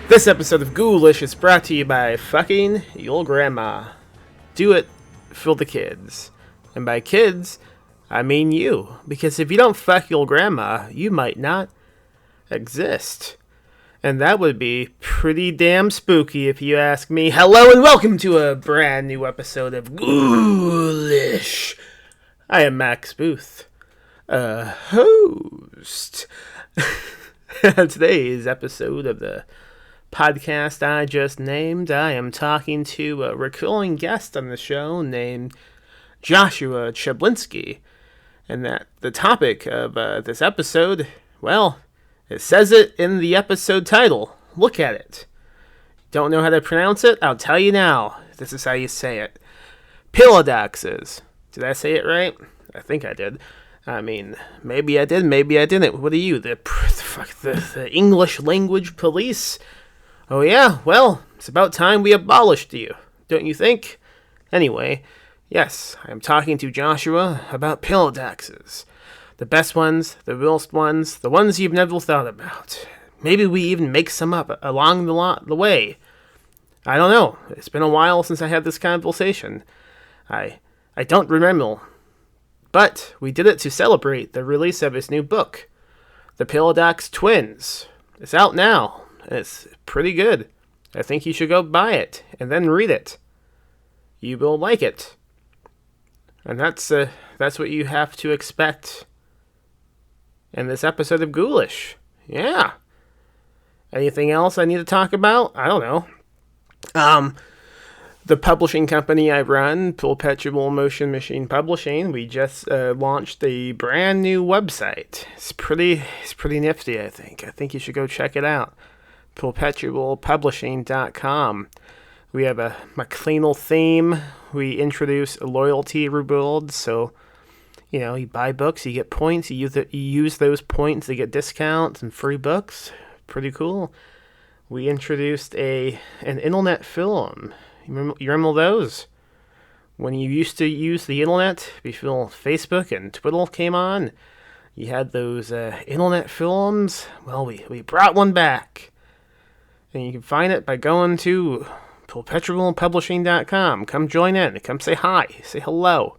This episode of Ghoulish is brought to you by fucking your grandma. Do it for the kids. And by kids, I mean you. Because if you don't fuck your grandma, you might not exist. And that would be pretty damn spooky if you ask me. Hello and welcome to a brand new episode of Ghoulish. I am Max Booth, a host. Today's episode of the podcast I just named, I am talking to a recurring guest on the show named Joshua Chaplinsky. And that the topic of this episode, well, it says it in the episode title. Look at it. Don't know how to pronounce it? I'll tell you now. This is how you say it. Paradoxes. Did I say it right? I think I did. I mean, maybe I did, maybe I didn't. What are you, the English language police? Oh yeah? Well, it's about time we abolished you, don't you think? Anyway, yes, I am talking to Joshua about paradoxes. The best ones, the worst ones, the ones you've never thought about. Maybe we even make some up along the way. I don't know. It's been a while since I had this conversation. I don't remember. But we did it to celebrate the release of his new book, The Paradox Twins. It's out now. It's pretty good. I think you should go buy it and then read it. You will like it. And that's what you have to expect in this episode of Ghoulish. Yeah. Anything else I need to talk about? I don't know. The publishing company I run, Perpetual Motion Machine Publishing, we just launched a brand new website. It's pretty nifty, I think. I think you should go check it out. perpetualpublishing.com. We have a McLeanal theme. We introduce loyalty rewards, so you buy books, you get points, you use those points to get discounts and free books. Pretty cool. We introduced an internet film. You remember those? When you used to use the internet before Facebook and Twitter came on, you had those internet films. Well, we brought one back. And you can find it by going to perpetualpublishing.com. Come join in. Come say hi. Say hello.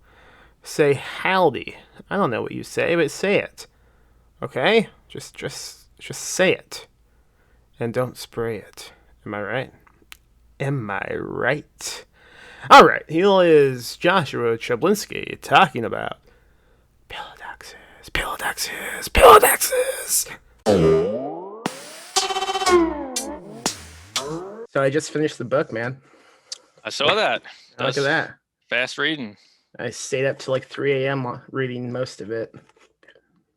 Say howdy. I don't know what you say, but say it. Okay? Just say it. And don't spray it. Am I right? Am I right? Alright, here is Joshua Chaplinsky talking about paradoxes. So I just finished the book, man. I saw that. Look at that. Fast reading. I stayed up till like 3 a.m. reading most of it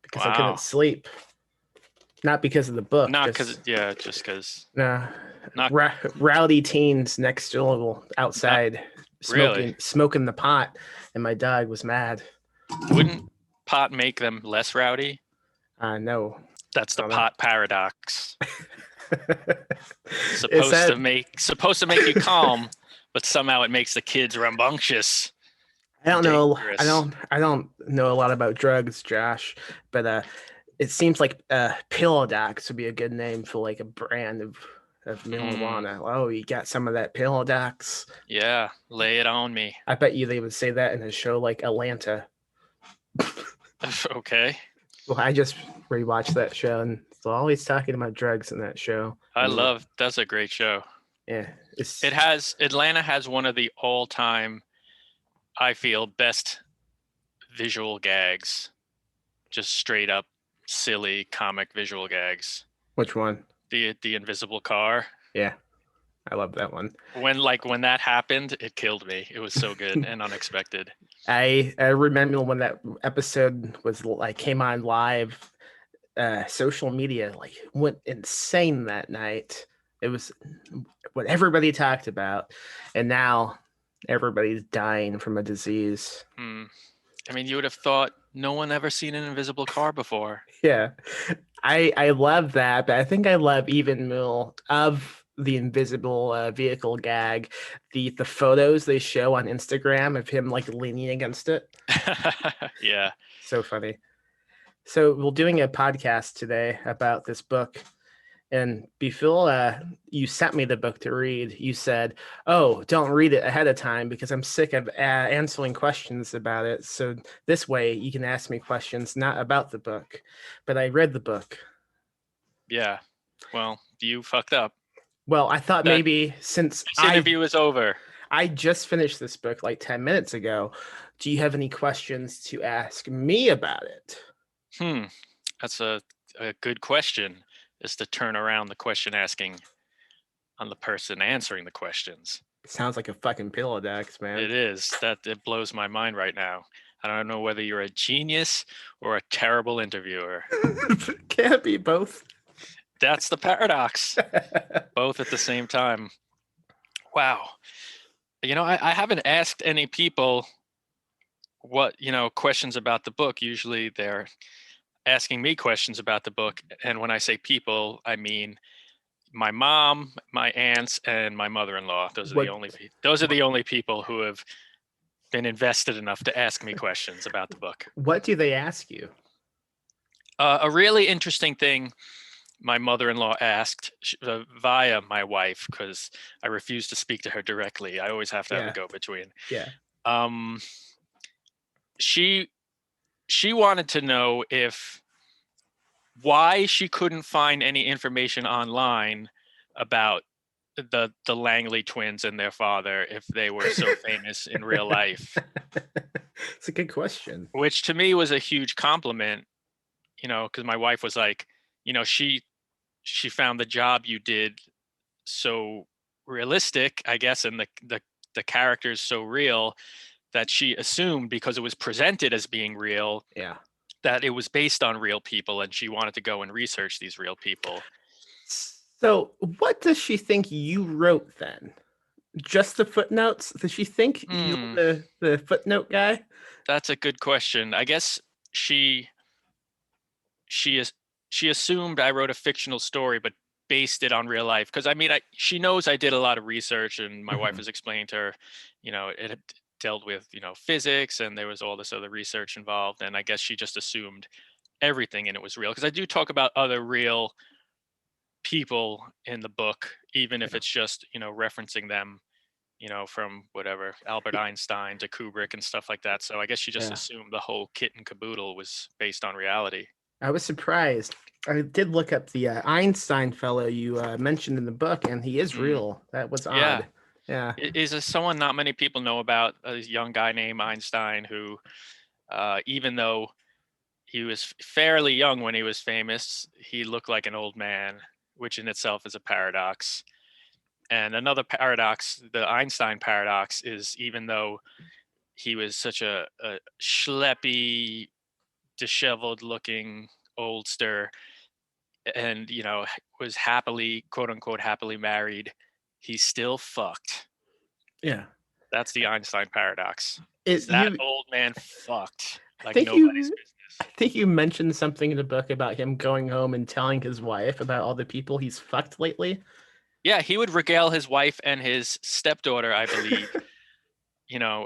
because I Wow. couldn't sleep. Not because of the book. Not because, just because. Nah. Not Rowdy teens next door outside smoking the pot, and my dog was mad. Wouldn't pot make them less rowdy? No. That's the pot paradox. Supposed to make you calm, but somehow it makes the kids rambunctious. I don't know. I don't know a lot about drugs, Josh, but it seems like Paradox would be a good name for like a brand of marijuana. Oh, you got some of that Paradox? Yeah, lay it on me. I bet you they would say that in a show like Atlanta. Okay. Well, I just rewatched that show, and they're always talking about drugs in that show. That's a great show. Yeah. Atlanta has one of the all-time, I feel, best visual gags. Just straight up silly comic visual gags. Which one? The invisible car. Yeah. I love that one. When that happened, it killed me. It was so good and unexpected. I remember when that episode was like came on live. Social media like went insane that night. It was what everybody talked about, and now everybody's dying from a disease. Hmm. I mean, you would have thought no one ever seen an invisible car before. Yeah, I love that, but I think I love even more of the invisible vehicle gag, the photos they show on Instagram of him like leaning against it. Yeah. So funny. So we're doing a podcast today about this book. And before you sent me the book to read, you said, "Oh, don't read it ahead of time because I'm sick of answering questions about it. So this way you can ask me questions not about the book." But I read the book. Yeah. Well, you fucked up. Well, I thought That maybe since this interview is over. I just finished this book like 10 minutes ago, do you have any questions to ask me about it? That's a good question. Is to turn around the question asking on the person answering the questions. Sounds like a fucking pillow dex, man. It is. It blows my mind right now. I don't know whether you're a genius or a terrible interviewer. Can't be both. That's the paradox. Both at the same time. Wow. I haven't asked any people what, questions about the book. Usually they're asking me questions about the book. And when I say people, I mean my mom, my aunts, and my mother-in-law. Those are the only people who have been invested enough to ask me questions about the book. What do they ask you? A really interesting thing my mother-in-law asked via my wife, because I refuse to speak to her directly. I always have to have a go-between. Yeah. She wanted to know why she couldn't find any information online about the Langley twins and their father if they were so famous in real life. It's a good question. Which to me was a huge compliment, because my wife was like, she found the job you did so realistic, I guess, and the characters so real that she assumed because it was presented as being real, that it was based on real people, and she wanted to go and research these real people. So what does she think you wrote then? Just the footnotes? Does she think you're the footnote guy? That's a good question. I guess she assumed I wrote a fictional story, but based it on real life. Because she knows I did a lot of research, and my wife has explained to her, it had dealt with, physics, and there was all this other research involved. And I guess she just assumed everything in it was real. Because I do talk about other real people in the book, even if it's just, referencing them, from whatever, Albert Einstein to Kubrick and stuff like that. So I guess she just assumed the whole kit and caboodle was based on reality. I was surprised. I did look up the Einstein fellow you mentioned in the book, and he is real. That was odd. Yeah. Is someone not many people know about, a young guy named Einstein who, even though he was fairly young when he was famous, he looked like an old man, which in itself is a paradox. And another paradox, the Einstein paradox, is even though he was such a schleppy, disheveled looking oldster and, was happily, quote unquote, happily married, he still fucked. Yeah. That's the Einstein paradox. Old man fucked like nobody's business. I think you mentioned something in the book about him going home and telling his wife about all the people he's fucked lately. Yeah, he would regale his wife and his stepdaughter, I believe,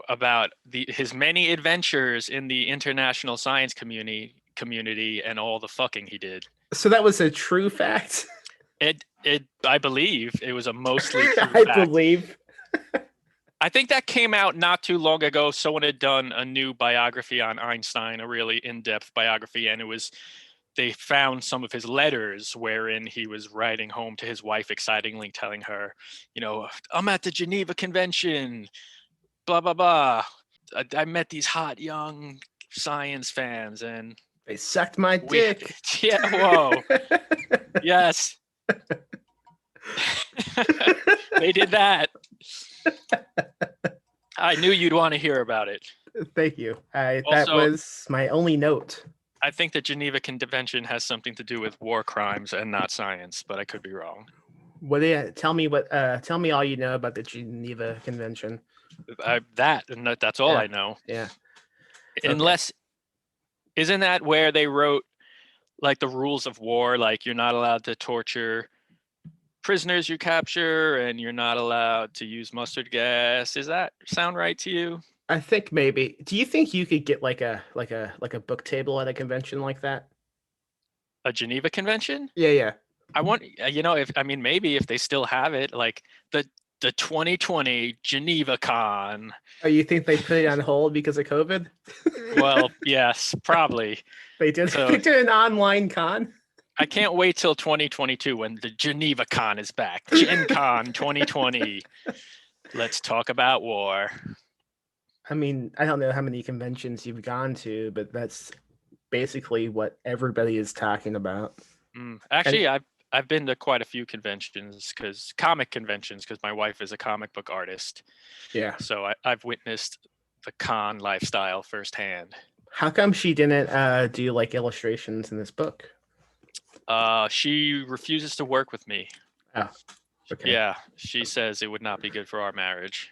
about his many adventures in the international science community and all the fucking he did. So that was a true fact? I believe it was a mostly true fact. I believe. I think that came out not too long ago. Someone had done a new biography on Einstein, a really in-depth biography, and they found some of his letters wherein he was writing home to his wife, excitingly telling her, I'm at the Geneva Convention, blah, blah, blah. I met these hot young science fans and they sucked my dick. Yeah, whoa. Yes. They did that. I knew you'd want to hear about it. Thank you. That Also, was my only note. I think the Geneva Convention has something to do with war crimes and not science, but I could be wrong. Tell me what? Tell me all you know about the Geneva Convention. That's all Yeah. I know. Yeah. Unless, isn't that where they wrote like the rules of war? Like you're not allowed to torture prisoners you capture, and you're not allowed to use mustard gas. Does that sound right to you? I think maybe. Do you think you could get like a book table at a convention like that? A Geneva Convention? Yeah, yeah. I want, maybe if they still have it, like the 2020 Geneva Con. Oh, you think they put it on hold because of COVID? Well, yes, probably. They did. So, They did an online con. I can't wait till 2022 when the Geneva Con is back. Gen Con 2020. Let's talk about war. I mean, I don't know how many conventions you've gone to, but that's basically what everybody is talking about. Actually, I've been to quite a few conventions, comic conventions, because my wife is a comic book artist. Yeah. So I've witnessed the con lifestyle firsthand. How come she didn't do like illustrations in this book? She refuses to work with me. Oh, okay. Yeah, she says it would not be good for our marriage.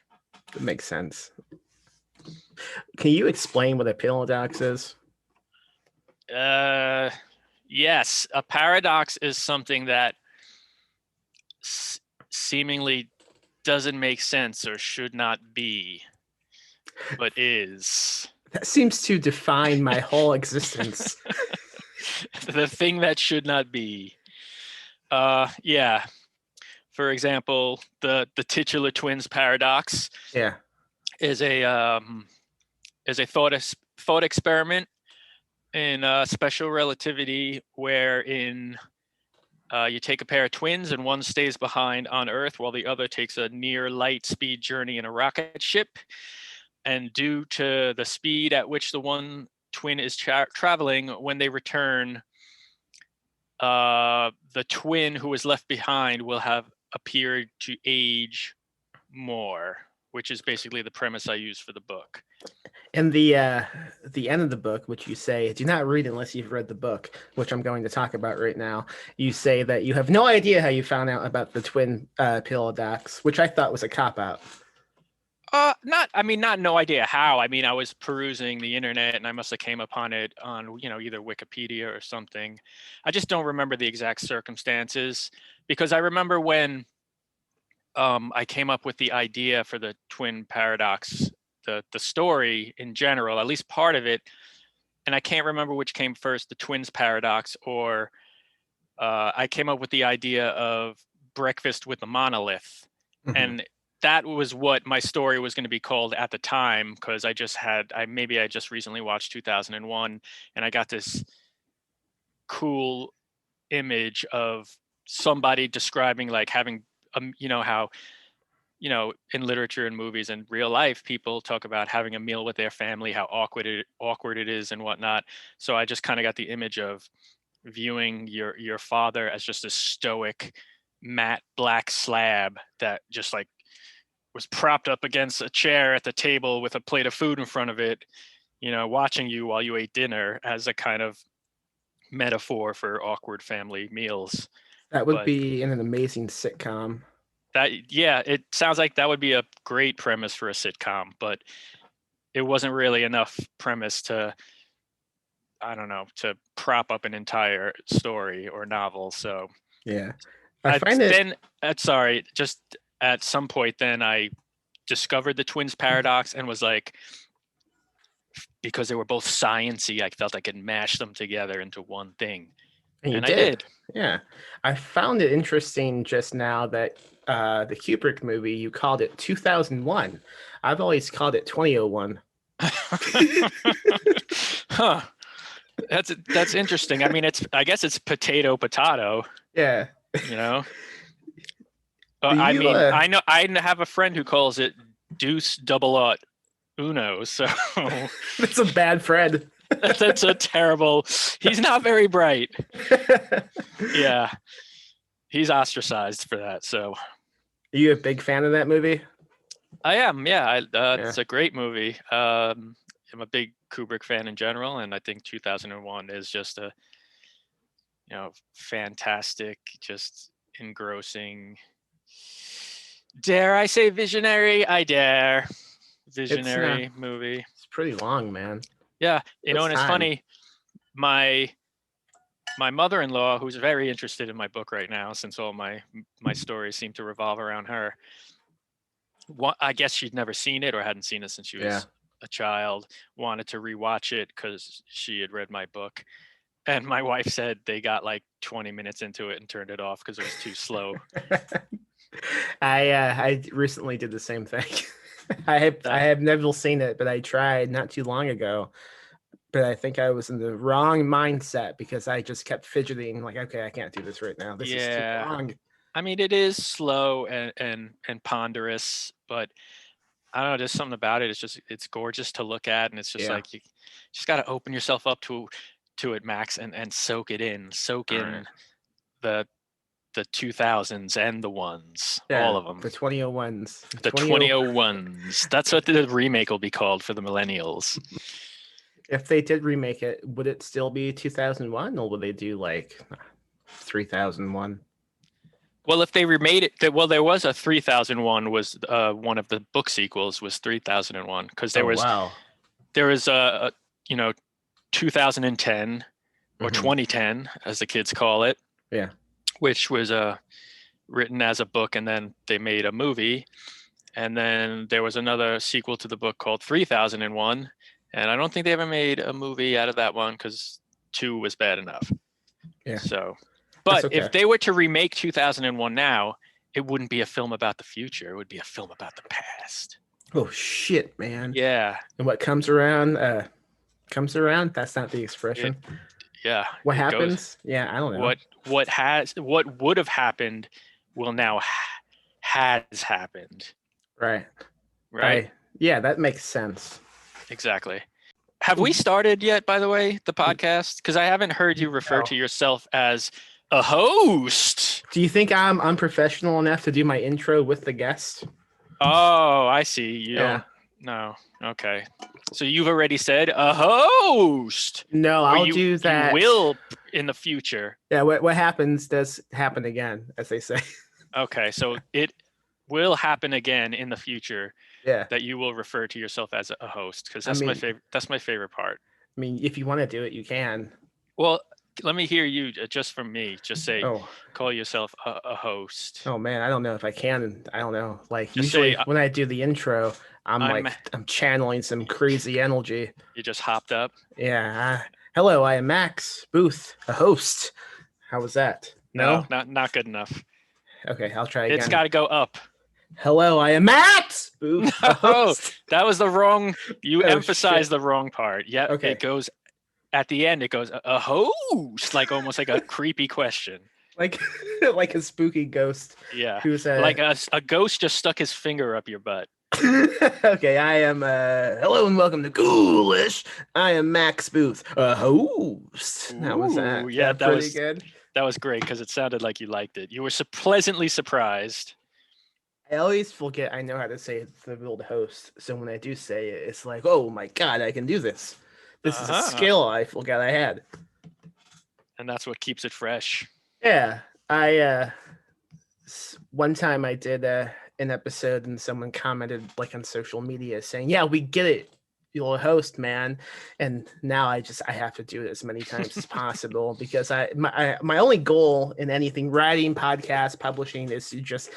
It makes sense. Can you explain what a paradox is? Yes, a paradox is something that seemingly doesn't make sense or should not be, but is. That seems to define my whole existence. The thing that should not be. Yeah. For example, the titular twins paradox. Yeah. Is a thought experiment in special relativity, wherein you take a pair of twins and one stays behind on Earth while the other takes a near light speed journey in a rocket ship. And due to the speed at which the one twin is traveling, when they return, the twin who is left behind will have appeared to age more, which is basically the premise I use for the book. And the end of the book, which you say, do not read unless you've read the book, which I'm going to talk about right now. You say that you have no idea how you found out about the twin paradox, which I thought was a cop-out. Not no idea how. I mean, I was perusing the internet and I must have came upon it on, either Wikipedia or something. I just don't remember the exact circumstances, because I remember when I came up with the idea for the twin paradox, the story in general, at least part of it, and I can't remember which came first, the twins paradox, or I came up with the idea of breakfast with the monolith. Mm-hmm. And that was what my story was going to be called at the time, because I just recently watched 2001, and I got this cool image of somebody describing like having, how, in literature and movies and real life, people talk about having a meal with their family, how awkward it is and whatnot. So I just kind of got the image of viewing your father as just a stoic, matte black slab that just like was propped up against a chair at the table with a plate of food in front of it, watching you while you ate dinner, as a kind of metaphor for awkward family meals. That would be an amazing sitcom. It sounds like that would be a great premise for a sitcom, but it wasn't really enough premise to prop up an entire story or novel. So yeah, just at some point then I discovered the twins paradox and was like, because they were both science-y, I felt I could mash them together into one thing. And I did. Yeah. I found it interesting just now that the Kubrick movie, you called it 2001. I've always called it 2001. Huh. That's interesting. I mean, I guess it's potato. Yeah. I have a friend who calls it deuce double ought uno. So that's a bad friend. That's a terrible. He's not very bright. Yeah. he's ostracized for that. So Are you a big fan of that movie? I am. Yeah, Yeah. it's a great movie. I'm a big Kubrick fan in general, and I think 2001 is just a fantastic, just engrossing. Dare I say visionary? I dare. Visionary movie. It's pretty long, man. Yeah, and it's time. funny. My mother-in-law, who's very interested in my book right now, since all my stories seem to revolve around her. I guess she'd never seen it or hadn't seen it since she was a child. Wanted to rewatch it because she had read my book, and my wife said they got like 20 minutes into it and turned it off because it was too slow. I recently did the same thing. I have never seen it, but I tried not too long ago. But I think I was in the wrong mindset because I just kept fidgeting, like, okay, I can't do this right now. This is too long. I mean, it is slow and ponderous, but I don't know, there's something about it. It's gorgeous to look at, and it's just like you just got to open yourself up to it, Max, and soak it in. Soak in the 2000s and the ones, all of them. The 2001s. The 2001s. That's what the remake will be called for the millennials. If they did remake it, would it still be 2001, or would they do like 3001? Well, if they remade it, there was a 3001 was one of the book sequels was 3001 because there was a 2010 or 2010 as the kids call it, which was written as a book, and then they made a movie, and then there was another sequel to the book called 3001. And I don't think they ever made a movie out of that one because 2 was bad enough. Yeah. So, but if they were to remake 2001 now, it wouldn't be a film about the future. It would be a film about the past. Oh, shit, man. Yeah. And what comes around, comes around? That's not the expression. What happens? I don't know. What would have happened will now has happened. Right. Yeah, that makes sense. Exactly. Have we started yet, by the way, the podcast? Because I haven't heard you refer to yourself as a host. Do you think I'm unprofessional enough to do my intro with the guest? Oh, I see. You don't. No. Okay. So you've already said a host. No, I'll do that. You will in the future. Yeah, what happens does happen again, as they say. Okay, so it will happen again in the future. Yeah. That you will refer to yourself as a host, because that's my favorite. That's my favorite part. I mean, if you want to do it, you can. Well, let me hear you just from me. Just say, call yourself a host. Oh man, I don't know if I can. I don't know. Like just usually when I do the intro, I'm channeling some crazy energy. You just hopped up. Yeah. Hello, I am Max Booth, a host. How was that? No, not good enough. Okay, I'll try again. It's got to go up. Hello, I am Max Booth. No, that was the wrong. You emphasized the wrong part. Yeah. Okay. It goes at the end. It goes a host, like almost like a creepy question. Like a spooky ghost. Yeah. Who's like a ghost just stuck his finger up your butt. Okay, I am hello and welcome to Ghoulish. I am Max Booth, a host. How was that? Yeah, that was good. That was great because it sounded like you liked it. You were pleasantly surprised. I always forget I know how to say the word host. So when I do say it, it's like, oh my God, I can do this. This is a skill I forgot I had. And that's what keeps it fresh. Yeah. One time I did an episode and someone commented like on social media saying, yeah, we get it. You're a host, man. And now I have to do it as many times as possible because my only goal in anything, writing, podcast, publishing, is to just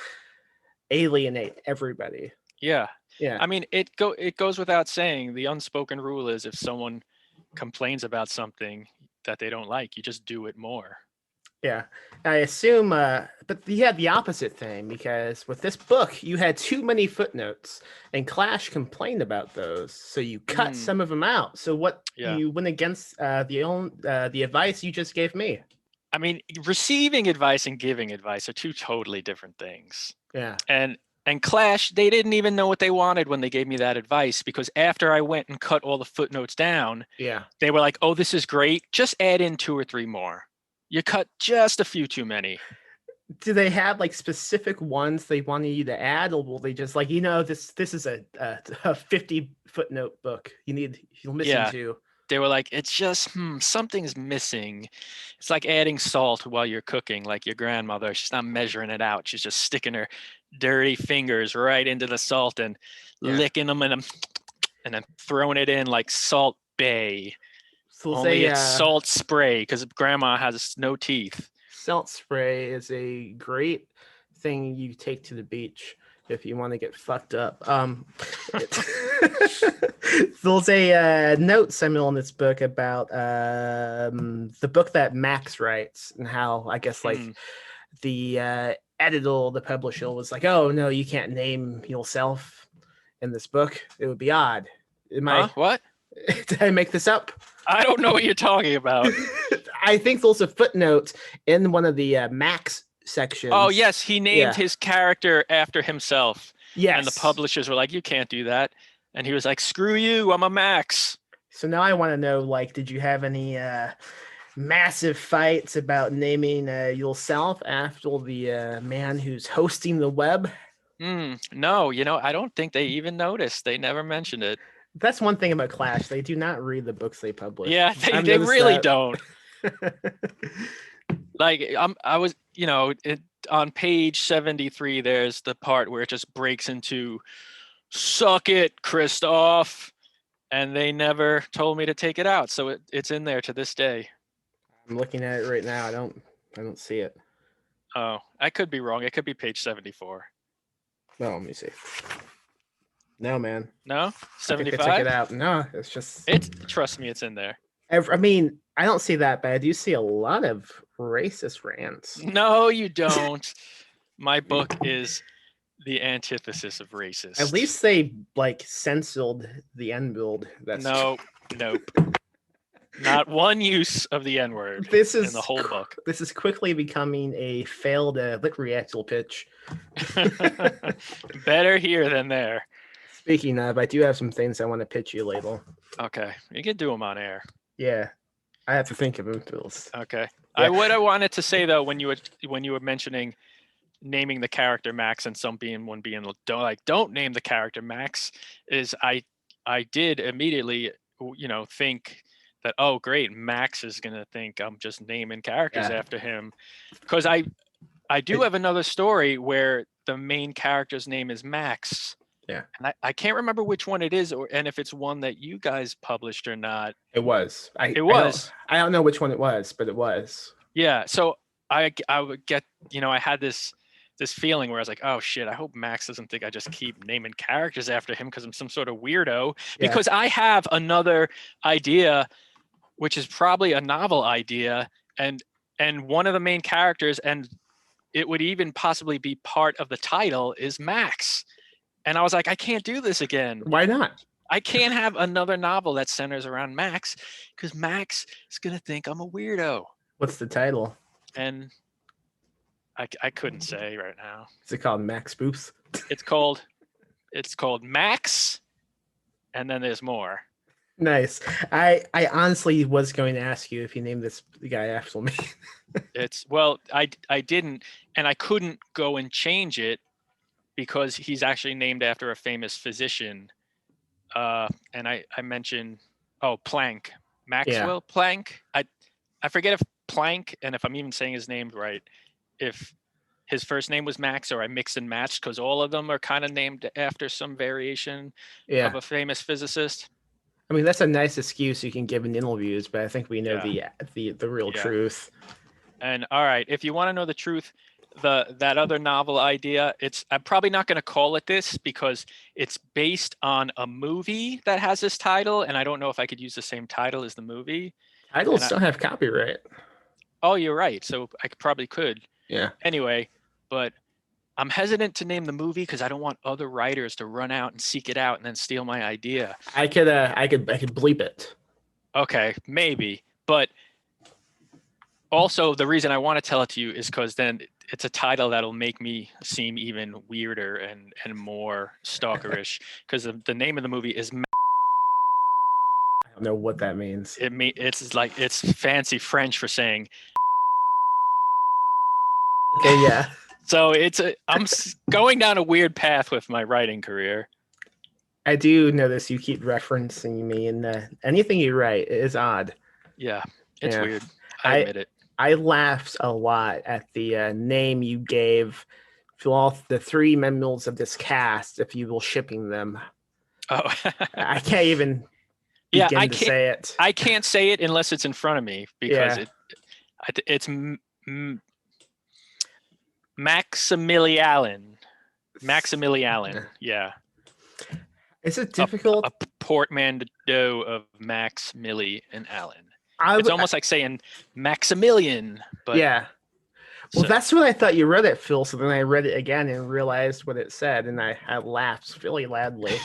alienate everybody. Yeah. I mean, it goes without saying, the unspoken rule is if someone complains about something that they don't like, you just do it more. Yeah, I assume, but you had the opposite thing because with this book, you had too many footnotes, and Clash complained about those, so you cut some of them out. So you went against the advice you just gave me. I mean, receiving advice and giving advice are two totally different things. Yeah, and Clash, they didn't even know what they wanted when they gave me that advice, because after I went and cut all the footnotes down, they were like, "Oh, this is great. Just add in 2 or 3 more." You cut just a few too many. Do they have like specific ones they wanted you to add, or will they just like, this is a 50 footnote book. You're missing Yeah, two. they were like, it's just something's missing. It's like adding salt while you're cooking, like your grandmother. She's not measuring it out. She's just sticking her dirty fingers right into the salt and Yeah. licking them and then throwing it in like Salt Bay. So we'll Only say it's salt spray because grandma has no teeth. salt spray is a great thing you take to the beach if you want to get fucked up. There's a note, Samuel, in this book about the book that Max writes and how I guess like the editor, the publisher, was like, "Oh no, you can't name yourself in this book. It would be odd." What? Did I make this up? I don't know what you're talking about. I think there's a footnote in one of the Max sections. Oh, yes. He named his character after himself. Yes. And the publishers were like, you can't do that. And he was like, screw you. I'm a Max. So now I want to know, like, did you have any massive fights about naming yourself after the man who's hosting the web? No, I don't think they even noticed. They never mentioned it. That's one thing about Clash. They do not read the books they publish. Yeah, they really don't. Like I was, on page 73, there's the part where it just breaks into "Suck it, Christoph," and they never told me to take it out, so it's in there to this day. I'm looking at it right now. I don't see it. Oh, I could be wrong. It could be page 74. No, let me see. No, man. No, 75. I took it out. No, it's just. Trust me, it's in there. I mean, I don't see that, but I do see a lot of racist rants. No, you don't. My book is the antithesis of racist. At least they like censored the N-build. Nope. Not one use of the N-word in the whole book. This is quickly becoming a failed lit reactor pitch. Better here than there. Speaking of, I do have some things I want to pitch you later. Okay, you can do them on air. Yeah, I have to think of them. Okay. Yeah. What I wanted to say though, when you were mentioning naming the character Max and one being like, don't name the character Max, is I did immediately think that, oh great, Max is gonna think I'm just naming characters after him, because I do have another story where the main character's name is Max. Yeah. And I can't remember which one it is, and if it's one that you guys published or not. It was. I don't know which one it was, but it was. Yeah. So I would get, I had this feeling where I was like, oh shit, I hope Max doesn't think I just keep naming characters after him because I'm some sort of weirdo. Yeah. Because I have another idea, which is probably a novel idea, and one of the main characters, and it would even possibly be part of the title, is Max. And I was like, I can't do this again. Why not? I can't have another novel that centers around Max because Max is going to think I'm a weirdo. What's the title? And I couldn't say right now. Is it called Max Boops? It's called Max, and then there's more. Nice. I honestly was going to ask you if you named this guy after me. I didn't, and I couldn't go and change it because he's actually named after a famous physician. And I mentioned, Planck. Maxwell Planck. I forget if Planck, and if I'm even saying his name right, if his first name was Max or I mixed and matched, because all of them are kind of named after some variation of a famous physicist. I mean, that's a nice excuse you can give in interviews, but I think we know the real truth. And all right, if you want to know the truth, that other novel idea, I'm probably not going to call it this because it's based on a movie that has this title, and I don't know if I could use the same title as the movie. Titles still have copyright. Oh, you're right. So I probably could. Yeah. Anyway, but I'm hesitant to name the movie because I don't want other writers to run out and seek it out and then steal my idea. I could bleep it. Okay, maybe, but also the reason I want to tell it to you is because then it's a title that'll make me seem even weirder and more stalkerish because the name of the movie is. I don't know what that means. It's fancy French for saying. Okay, yeah. So I'm going down a weird path with my writing career. I do notice you keep referencing me in anything you write. It is odd. Yeah, it's Yeah. weird. I I admit it. I laughed a lot at the name you gave to all the three members of this cast, if you will shipping them. Oh, I can't even yeah. begin to say it. I can't say it unless it's in front of me because Yeah. it's Maximilian. Maximilian. Yeah. Is it A difficult? portmanteau of Max, Millie, and Allen. I It's would, almost like saying Maximilian, but yeah. Well, so that's what I thought you read it, Phil. So then I read it again and realized what it said, and I laughed really loudly.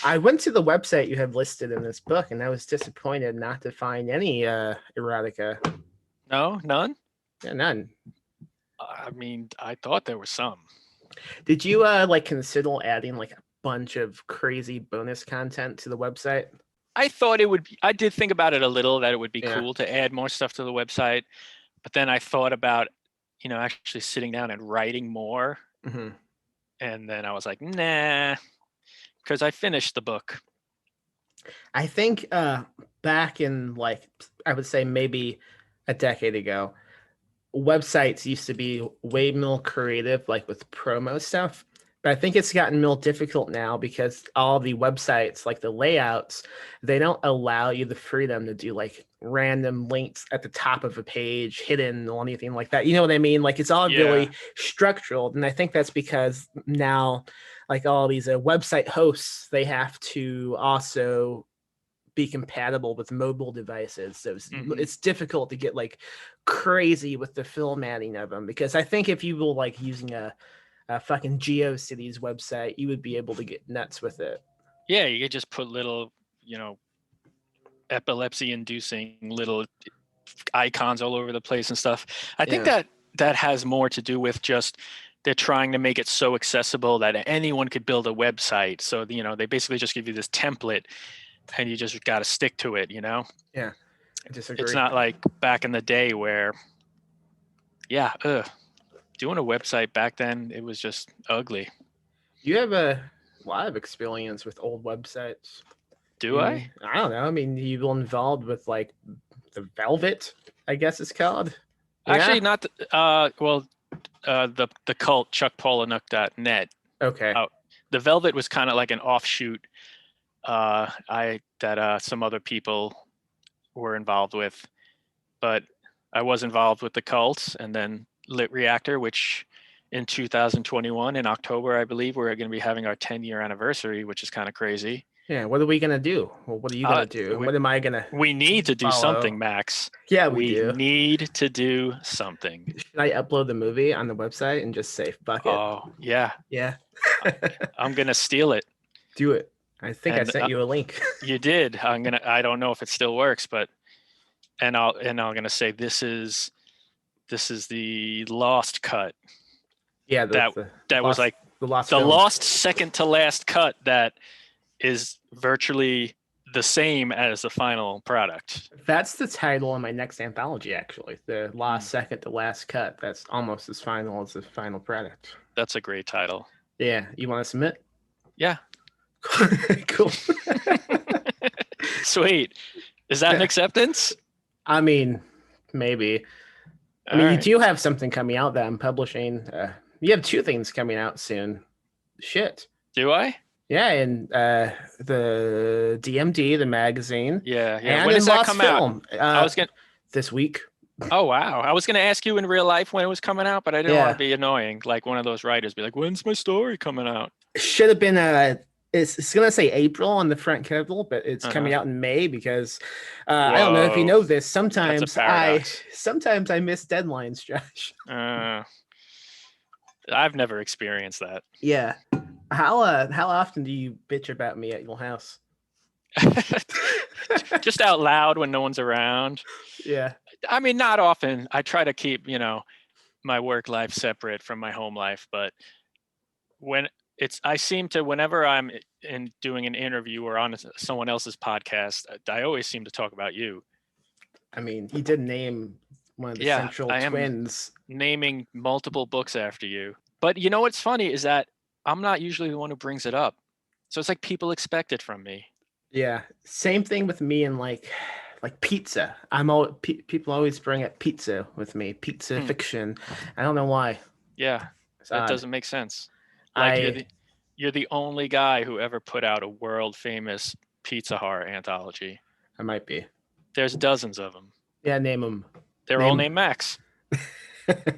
I went to the website you have listed in this book, and I was disappointed not to find any erotica. no, none. Yeah, none. I mean, I thought there was some. Did you like consider adding like a bunch of crazy bonus content to the website? I thought it would be, I did think about it a little that it would be Yeah. cool to add more stuff to the website, but then I thought about, actually sitting down and writing more. Mm-hmm. And then I was like, nah, because I finished the book. I think back in like I would say maybe a decade ago, websites used to be way more creative, like with promo stuff. But I think it's gotten more difficult now because all the websites, like the layouts, they don't allow you the freedom to do like random links at the top of a page, hidden or anything like that. You know what I mean? Like it's all really structured. And I think that's because now, like all these website hosts, they have to also be compatible with mobile devices. So it's difficult to get like crazy with the formatting of them because I think if you were like using a fucking GeoCities website, you would be able to get nuts with it. Yeah, you could just put little, epilepsy-inducing little icons all over the place and stuff. I think that has more to do with just they're trying to make it so accessible that anyone could build a website. So, they basically just give you this template and you just got to stick to it, Yeah, I disagree. It's not like back in the day where, doing a website back then, it was just ugly. You have a lot of experience with old websites. Do I? I don't know. I mean, you were involved with like the Velvet, I guess it's called. Actually, not. The cult chuckpalahnook.net. Okay. The Velvet was kind of like an offshoot. Some other people were involved with, but I was involved with the cult and then Lit Reactor, which in 2021 in October, I believe we're going to be having our 10-year anniversary, which is kind of crazy. Yeah, what are we gonna do? Well, what are you gonna do? What am I gonna? We need to do something, Max. Yeah, we do. Need to do something. Should I upload the movie on the website and just say fuck it? Oh yeah, yeah. I'm gonna steal it. Do it. I think I sent you a link. You did. I don't know if it still works, but I'm gonna say this is the lost cut. Yeah, that was like the lost second to last cut that is virtually the same as the final product. That's the title of my next anthology, actually. The lost second to last cut. That's almost as final as the final product. That's a great title. Yeah. You want to submit? Yeah. Cool. Sweet. Is that an acceptance? I mean, maybe. I mean, you do have something coming out that I'm publishing. You have two things coming out soon. Shit. Do I? Yeah, and the DMD, the magazine. Yeah. And when does that come Film, out? I was gonna this week. Oh wow! I was gonna ask you in real life when it was coming out, but I didn't want to be annoying, like one of those writers, be like, "When's my story coming out?" Should have been it's gonna say April on the front cover, but it's coming out in May because I don't know if you know this. Sometimes I miss deadlines, Josh. I've never experienced that. Yeah. How often do you bitch about me at your house? Just out loud when no one's around. Yeah. I mean, not often. I try to keep, my work life separate from my home life, but whenever I'm doing an interview or on someone else's podcast, I always seem to talk about you. I mean, you did name one of the Yeah, central I am twins. naming multiple books after you. But you know what's funny is that I'm not usually the one who brings it up. So it's like people expect it from me. Yeah, same thing with me and like pizza. I'm all people always bring up pizza with me. Pizza Hmm. fiction. I don't know why. Yeah, It's that odd. doesn't make sense. Like I you're the only guy who ever put out a world famous pizza horror anthology. I might be. There's dozens of them. Yeah, name them. They're all Name. named Max.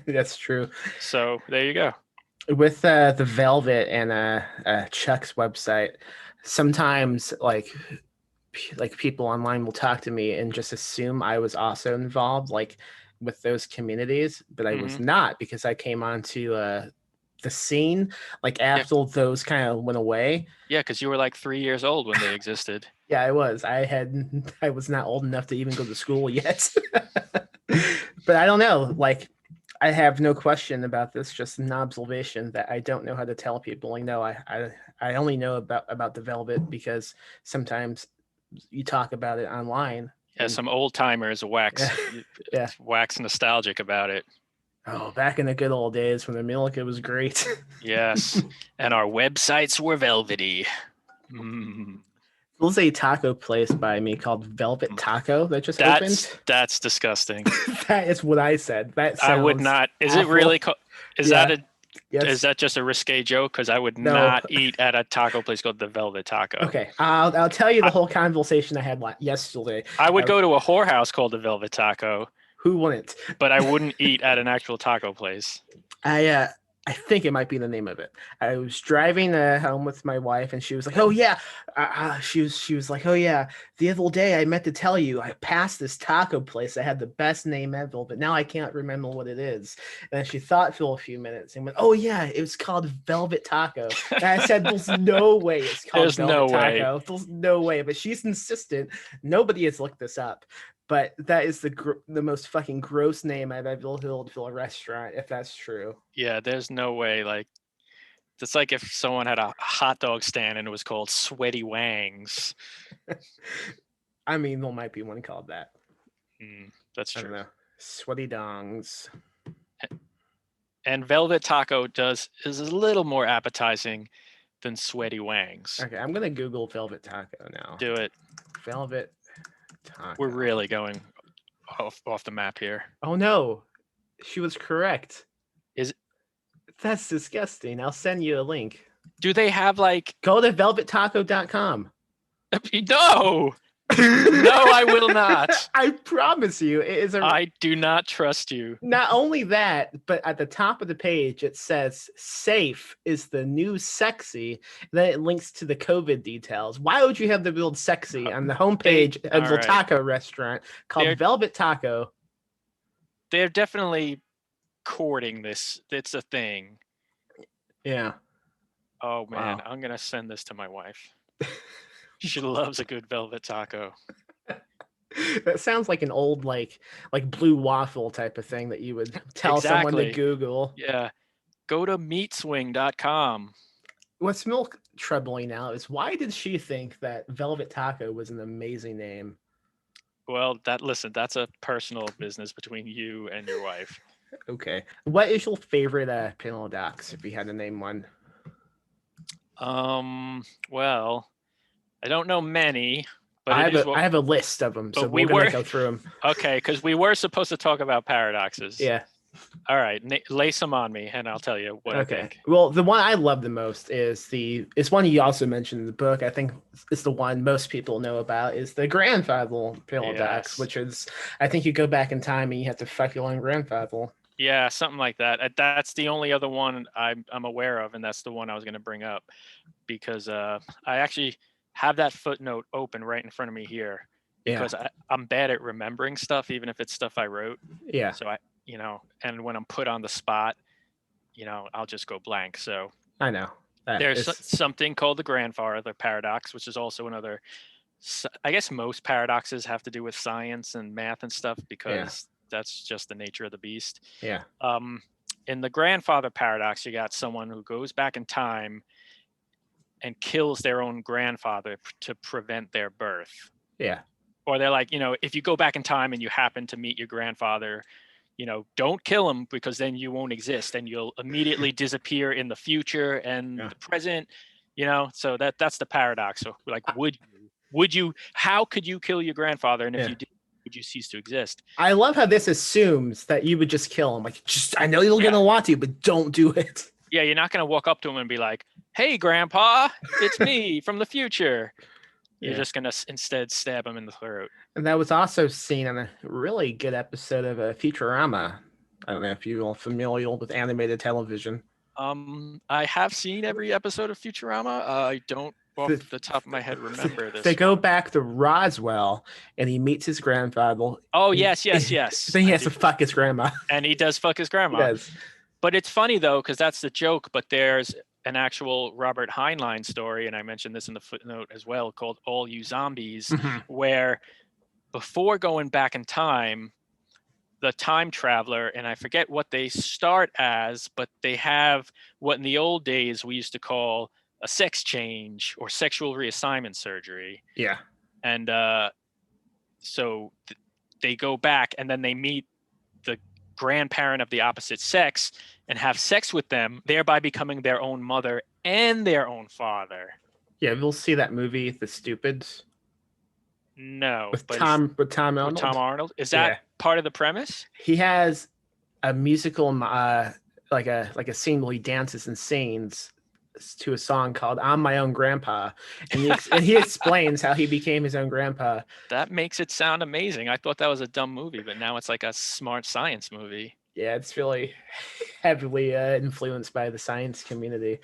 That's true. So there you go. With the Velvet and Chuck's website, sometimes like people online will talk to me and just assume I was also involved like with those communities, but I was Hmm. not because I came onto the scene like Yeah, after those kind of went away. yeah, because you were like 3 years old when they existed. Yeah, I was. I was not old enough to even go to school yet. But I don't know. Like I have no question about this, just an observation that I don't know how to tell people. I only know about the Velvet because sometimes you talk about it online Yeah, and some old timers yeah, yeah. wax nostalgic about it. Oh, back in the good old days when the America was great. Yes, and our websites were velvety. Mm. There's a taco place by me called Velvet Taco that just opened. That's disgusting. That is what I said. That I would sounds not. Is it awful. really? Is Yeah. that a? Is Yes. that just a risque joke? Because I would No. not eat at a taco place called the Velvet Taco. Okay. I'll tell you the I, whole conversation I had yesterday. I would go to a whorehouse called the Velvet Taco, Who wouldn't? but I wouldn't eat at an actual taco place. I think it might be the name of it. I was driving home with my wife, and she was like, "Oh yeah," she was like, "Oh yeah." The other day, I meant to tell you, I passed this taco place that had the best name ever, but now I can't remember what it is. And then she thought for a few minutes and went, "Oh yeah, it was called Velvet Taco." And I said, "There's no way it's called There's Velvet no way. Taco. There's no way." But she's insistent. Nobody has looked this up. But that is the most fucking gross name I've ever heard for a restaurant, if that's true. Yeah, there's no way. Like it's like if someone had a hot dog stand and it was called Sweaty Wangs. I mean, there might be one called that. That's I don't true. know. Sweaty dongs. And Velvet Taco is a little more appetizing than Sweaty Wangs. Okay, I'm gonna Google Velvet Taco now. Do it. Velvet Taco. We're really going off the map here. Oh no, she was correct. Is That's disgusting. I'll send you a link. do they have like Go to velvettaco.com. no? No, I will not. I promise you, it is a. I do not trust you. Not only that, but at the top of the page it says "safe is the new sexy." Then it links to the COVID details. Why would you have the word "sexy" on the homepage of the right. taco restaurant called Velvet Taco? They're definitely courting this. It's a thing. Yeah. Oh man, Wow. I'm gonna send this to my wife. She loves a good velvet taco. That sounds like an old like blue waffle type of thing that you would tell someone to Google. Yeah. Go to meatswing.com. What's more troubling now is why did she think that Velvet Taco was an amazing name? Well, that's a personal business between you and your wife. Okay. What is your favorite panel docs if you had to name one? Well, I don't know many, but I have a list of them, so we're gonna go through them. Okay, because we were supposed to talk about paradoxes. Yeah. All right, lay some on me, and I'll tell you what I think. Well, the one I love the most is it's one you also mentioned in the book. I think it's the one most people know about is the grandfather paradox, which is I think you go back in time and you have to fuck your own grandfather. Yeah, something like that. That's the only other one I'm aware of, and that's the one I was going to bring up because I actually have that footnote open right in front of me here because I'm bad at remembering stuff, even if it's stuff I wrote. Yeah. So and when I'm put on the spot, I'll just go blank. So I know. There's something called the grandfather paradox, which is also another. I guess most paradoxes have to do with science and math and stuff because that's just the nature of the beast. Yeah. In the grandfather paradox, you got someone who goes back in time and kills their own grandfather to prevent their birth. Yeah. Or they're like, if you go back in time and you happen to meet your grandfather, don't kill him because then you won't exist and you'll immediately disappear in the future and Yeah. the present. So that's the paradox. So like, would you? How could you kill your grandfather? And if you did, would you cease to exist? I love how this assumes that you would just kill him. Like, I know you're gonna want to, but don't do it. Yeah, you're not gonna walk up to him and be like, "Hey, Grandpa, it's me from the future." You're just gonna instead stab him in the throat. And that was also seen in a really good episode of Futurama. I don't know if you're all familiar with animated television. I have seen every episode of Futurama. I don't, off the top of my head, remember this. They go back to Roswell, and he meets his grandfather. Oh, yes. Then he has to fuck his grandma. And he does fuck his grandma. Yes. But it's funny, though, because that's the joke. But there's an actual Robert Heinlein story, and I mentioned this in the footnote as well, called All You Zombies, where before going back in time, the time traveler, and I forget what they start as, but they have what in the old days we used to call a sex change or sexual reassignment surgery. Yeah. And so they go back and then they meet the grandparent of the opposite sex and have sex with them, thereby becoming their own mother and their own father. Yeah, we'll see that movie, The Stupids. No, with Tom Arnold. With Tom Arnold. Is that part of the premise? He has a musical, like a scene where he dances and sings to a song called "I'm My Own Grandpa," and he explains how he became his own grandpa. That makes it sound amazing. I thought that was a dumb movie, but now it's like a smart science movie. Yeah, it's really heavily influenced by the science community.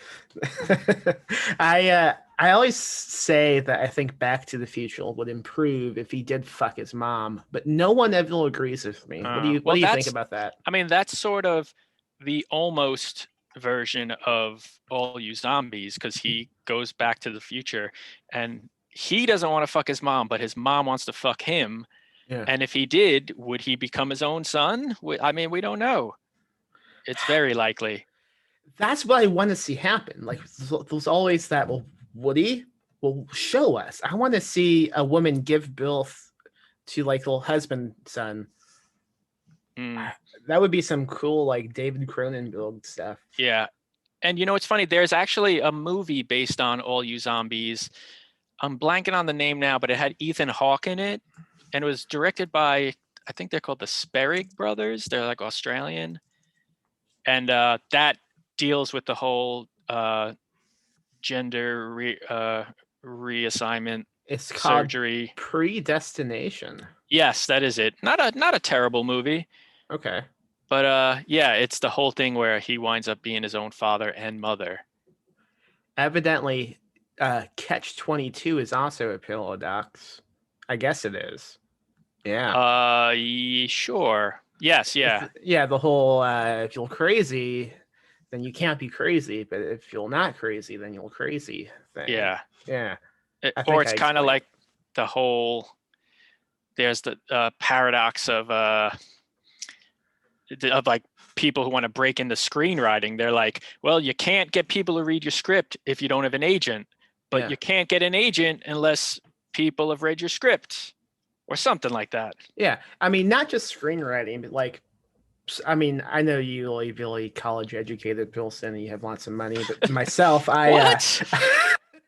I always say that I think Back to the Future would improve if he did fuck his mom, but no one ever agrees with me. What do you think about that? I mean, that's sort of the almost version of All You Zombies, because he goes back to the future and he doesn't want to fuck his mom, but his mom wants to fuck him. Yeah. And if he did, would he become his own son? I mean, we don't know. It's very likely. That's what I want to see happen. Like, there's always that, well, would he? Well, show us. I want to see a woman give birth to, like, the husband son. That would be some cool, like, David Cronenberg stuff. Yeah. And, it's funny. There's actually a movie based on All You Zombies. I'm blanking on the name now, but it had Ethan Hawke in it. And it was directed by, I think they're called the Sperrig brothers. They're like Australian. And that deals with the whole gender reassignment it's surgery. Called Predestination. Yes, that is it. Not a terrible movie. Okay. But yeah, it's the whole thing where he winds up being his own father and mother. Evidently, Catch-22 is also a paradox. I guess it is. Yeah. Sure. Yes, yeah. Yeah, the whole if you're crazy, then you can't be crazy, but if you're not crazy, then you're crazy thing. Yeah. Yeah. Or it's kind of like the whole, there's the paradox of like people who want to break into screenwriting. They're like, well, you can't get people to read your script if you don't have an agent, but you can't get an agent unless people have read your script or something like that. Yeah. I mean, not just screenwriting, but like, I mean, I know you really college educated person and you have lots of money, but myself,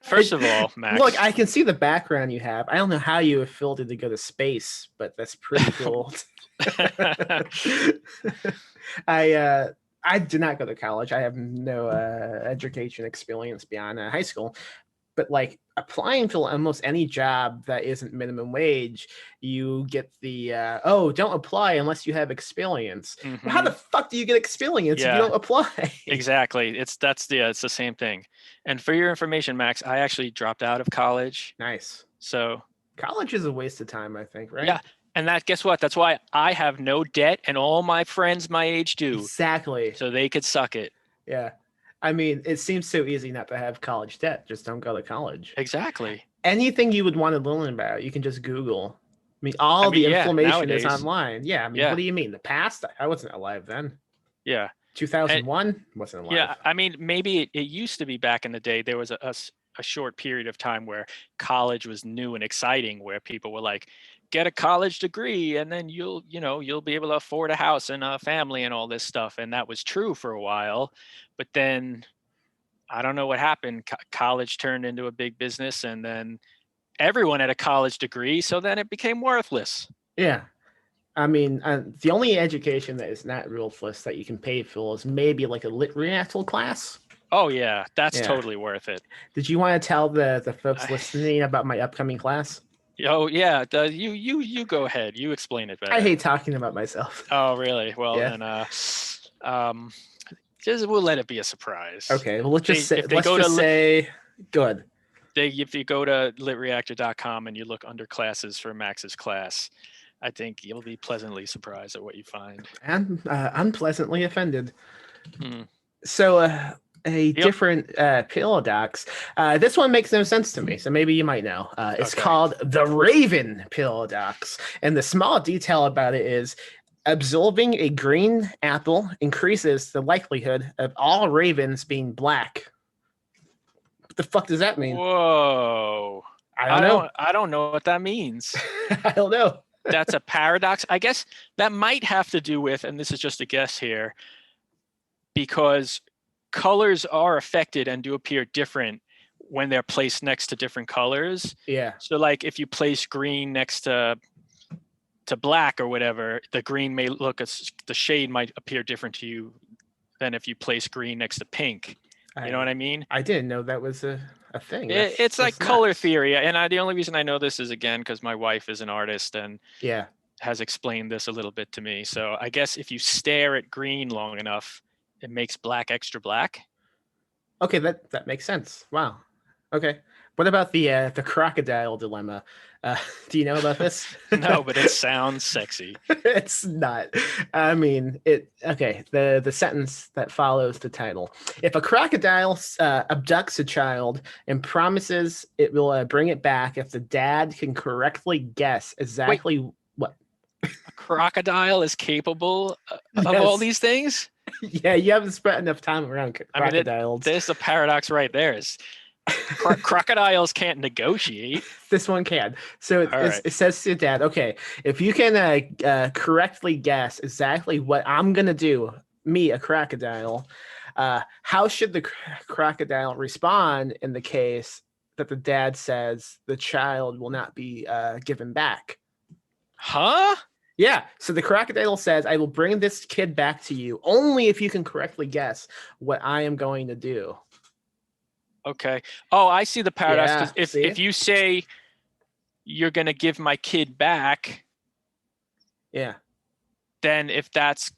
First of all, Max. Look, I can see the background you have. I don't know how you have filtered to go to space, but that's pretty cool. I did not go to college. I have no education experience beyond high school. But like applying for almost any job that isn't minimum wage, you get the don't apply unless you have experience. Mm-hmm. Well, how the fuck do you get experience if you don't apply? Exactly. It's the same thing. And for your information, Max, I actually dropped out of college. Nice. So college is a waste of time, I think, right? Yeah. And guess what? That's why I have no debt and all my friends my age do. Exactly. So they could suck it. Yeah. I mean, it seems so easy not to have college debt. Just don't go to college. Exactly. Anything you would want to learn about, you can just Google. I mean, the information is online. Yeah. I mean, what do you mean? The past? I wasn't alive then. Yeah. 2001? Wasn't alive. Yeah. I mean, maybe it used to be back in the day. There was a short period of time where college was new and exciting, where people were like get a college degree and then you'll be able to afford a house and a family and all this stuff. And that was true for a while, but then I don't know what happened. College turned into a big business, and then everyone had a college degree, so then it became worthless. Yeah. I mean, the only education that is not worthless that you can pay for is maybe like a lit reactor class. Oh yeah, that's Yeah. totally worth it. Did you want to tell the folks listening about my upcoming class? Oh yeah, you go ahead. You explain it better. I hate talking about myself. Oh really? Well Yeah. then, just we'll let it be a surprise. Okay. Well, let's just say good. If you go to litreactor.com and you look under classes for Max's class, I think you'll be pleasantly surprised at what you find. And unpleasantly offended. Hmm. So different paradox. This one makes no sense to me, so maybe you might know. It's called the Raven paradox. And the small detail about it is absorbing a green apple increases the likelihood of all ravens being black. What the fuck does that mean? Whoa. I don't know. I don't know what that means. I don't know. That's a paradox. I guess that might have to do with, and this is just a guess here, because colors are affected and do appear different when they're placed next to different colors. Yeah. So like if you place green next to black or whatever, the green may the shade might appear different to you than if you place green next to pink. You know what I mean? I didn't know that was a thing. It's like color theory. And the only reason I know this is, again, because my wife is an artist and has explained this a little bit to me. So I guess if you stare at green long enough, it makes black extra black. Okay, that makes sense. Wow. Okay. What about the crocodile dilemma? Do you know about this? No, but it sounds sexy. It's not. I mean, okay. The sentence that follows the title: if a crocodile abducts a child and promises it will bring it back if the dad can correctly guess exactly what. A crocodile is capable of all these things? Yeah, you haven't spent enough time around crocodiles. There's a paradox right there. Crocodiles can't negotiate. This one can. So it says to dad, okay, if you can correctly guess exactly what I'm going to do, me, a crocodile, how should the crocodile respond in the case that the dad says the child will not be given back? Huh? Yeah. So the crocodile says, I will bring this kid back to you only if you can correctly guess what I am going to do. Okay. Oh, I see the paradox. Yeah, if you say you're going to give my kid back, then if that's...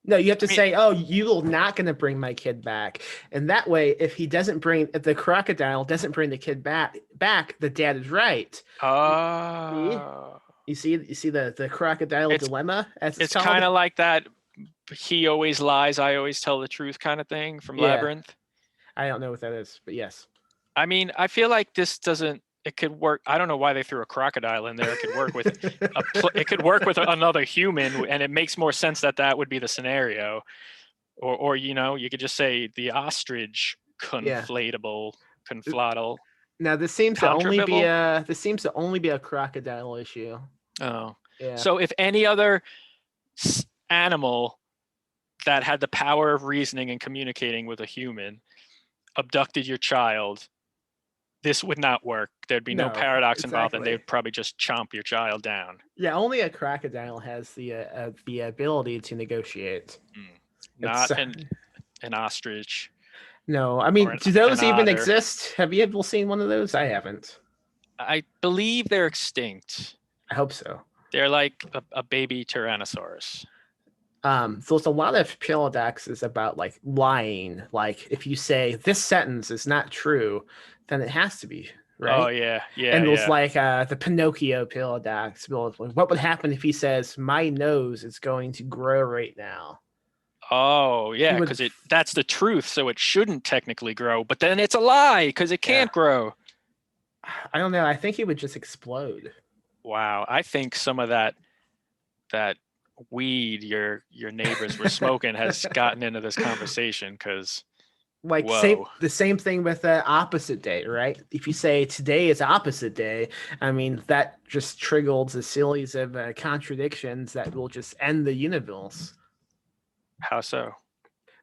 No, you have to say, oh, you're not going to bring my kid back. And that way, if the crocodile doesn't bring the kid back, the dad is right. Oh. You see the crocodile dilemma? It's kind of like that he always lies, I always tell the truth kind of thing from Labyrinth. I don't know what that is, but yes. I mean, I feel like it could work. I don't know why they threw a crocodile in there. It could work with it could work with another human, and it makes more sense that would be the scenario. Or you could just say the ostrich conflatable. Now this seems to only be a crocodile issue. Oh. Yeah. So if any other animal that had the power of reasoning and communicating with a human abducted your child, this would not work. There'd be no paradox involved, and they'd probably just chomp your child down. Yeah, only a crocodile has the ability to negotiate. Not an ostrich. No, I mean, do those even exist? Have you ever seen one of those? I haven't. I believe they're extinct. I hope so. They're like a baby Tyrannosaurus. There's a lot of paradoxes about like lying. Like if you say this sentence is not true, then it has to be, right? Oh yeah. And there's like the Pinocchio paradox. What would happen if he says my nose is going to grow right now? Oh yeah, because that's the truth, so it shouldn't technically grow, but then it's a lie because it can't grow. I don't know. I think he would just explode. Wow, I think some of that weed your neighbors were smoking has gotten into this conversation, because Like same Whoa. the same thing with opposite day, right? If you say today is opposite day, I mean that just triggers a series of contradictions that will just end the universe. How so?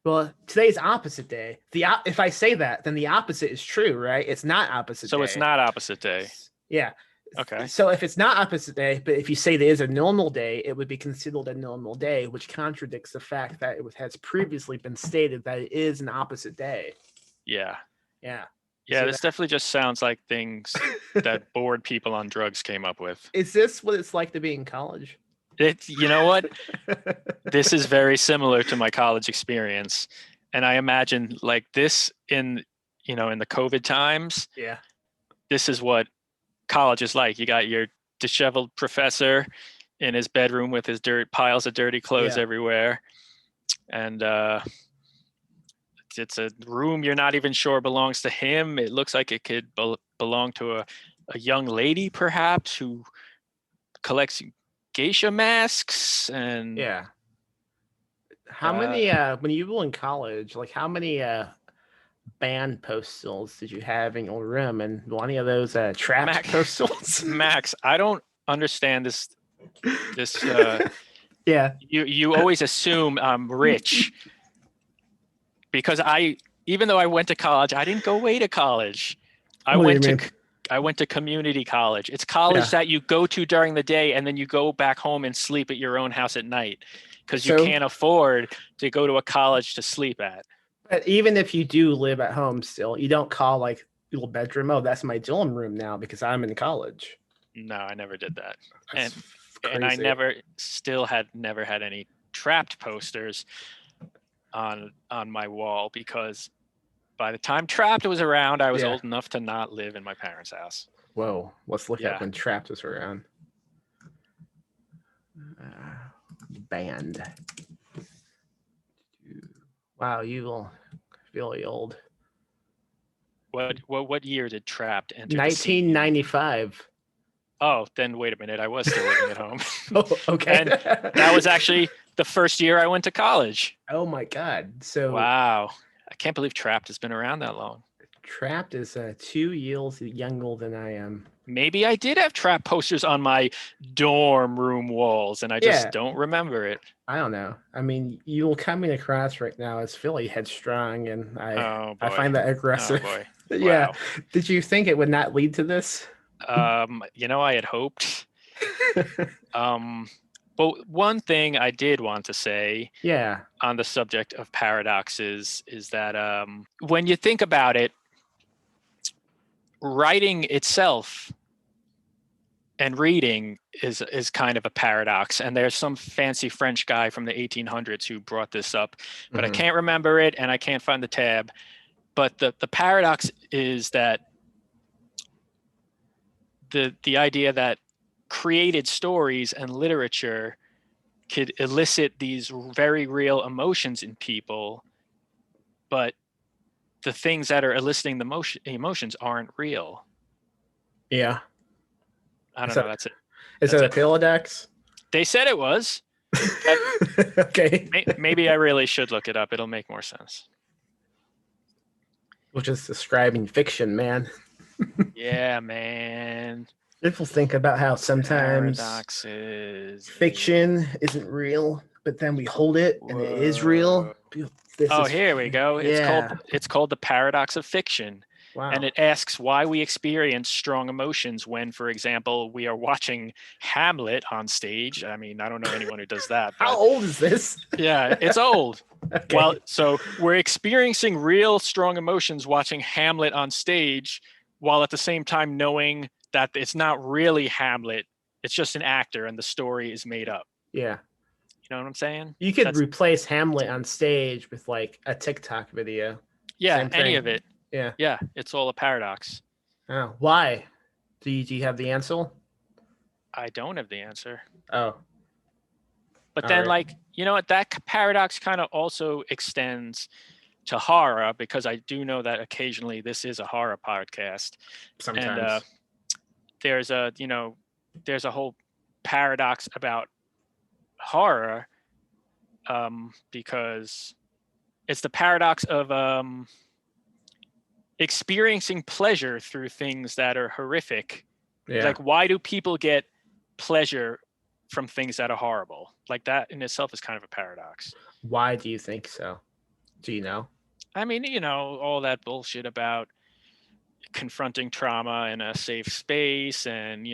Well, today's opposite day. If I say that, then the opposite is true, right? It's not opposite So it's day. not opposite day. Yeah. Okay. So if it's not opposite day, but if you say there is a normal day, it would be considered a normal day, which contradicts the fact that has previously been stated that it is an opposite day. Yeah. Yeah. You Yeah, see this definitely just sounds like things that? that bored people on drugs came up with. Is this what it's like to be in college? You know what? This is very similar to my college experience. And I imagine like this in the COVID times, Yeah. this is what college is like. You got your disheveled professor in his bedroom with his piles of dirty clothes Yeah. everywhere. And it's a room you're not even sure belongs to him. It looks like it could belong to a young lady, perhaps, who collects geisha masks. And Yeah. How many when you were in college, like how many band postals did you have in your room, and were any of those trapped Max, postals? Max, I don't understand this. Yeah. You always assume I'm rich because even though I went to college, I didn't go away to college. I What do you went to mean? I went to community college. It's college Yeah. that you go to during the day and then you go back home and sleep at your own house at night because you So, can't afford to go to a college to sleep at. but even if you do live at home still, you don't call like your bedroom, oh, that's my dorm room now because I'm in college. No, I never did that. That's And I crazy. never had any trapped posters on my wall because by the time Trapped was around, I was Yeah. old enough to not live in my parents' house. Whoa. Let's look at Yeah. when Trapped was around. Band. Wow, you will really old. What year did Trapped enter the scene? 1995. Oh, then wait a minute. I was still living at home. Oh, okay. And that was actually the first year I went to college. Oh my God. So Wow. I can't believe Trapped has been around that long. Trapped is 2 years younger than I am. Maybe I did have Trapped posters on my dorm room walls and I just Yeah, don't remember it. I don't know. I mean, you're coming across right now as Philly headstrong, and Oh I boy. find that Oh aggressive. boy. Yeah. Wow. Did you think it would not lead to this? I had hoped. But one thing I did want to say Yeah. on the subject of paradoxes is that when you think about it, writing itself and reading is kind of a paradox. And there's some fancy French guy from the 1800s who brought this up, but I can't remember it and I can't find the tab. But the paradox is that the idea that created stories and literature could elicit these very real emotions in people, but the things that are eliciting the emotions aren't real. Yeah. I don't So know. That's it. is That's it a it. paradox? They said it was. Okay. Maybe I really should look it up. It'll make more sense. We're just describing fiction, man. Yeah, man. People think about how sometimes Paradoxes. fiction isn't real, but then we hold it and it is Whoa. real. This Oh, is here we go. yeah. It's called the paradox of fiction. And Wow. it asks why we experience strong emotions when, for example, we are watching Hamlet on stage. I mean, I don't know anyone who does that, How but old is this? yeah, it's old. Okay. Well, so we're experiencing real strong emotions watching Hamlet on stage, while at the same time knowing that it's not really Hamlet. It's just an actor and the story is made up. Yeah. You know what I'm saying? You could That's replace Hamlet on stage with like a TikTok video. Yeah, Same any thing. of it. Yeah. Yeah, it's all a paradox. Oh, why? Do you have the answer? I don't have the answer. Oh. But All then, right. like, you know what? That paradox kind of also extends to horror because I do know that occasionally this is a horror podcast. Sometimes. And there's there's a whole paradox about horror because it's the paradox of experiencing pleasure through things that are horrific. Yeah. Like, why do people get pleasure from things that are horrible? Like, that in itself is kind of a paradox. Why do you think so? Do you know? I mean, all that bullshit about confronting trauma in a safe space, and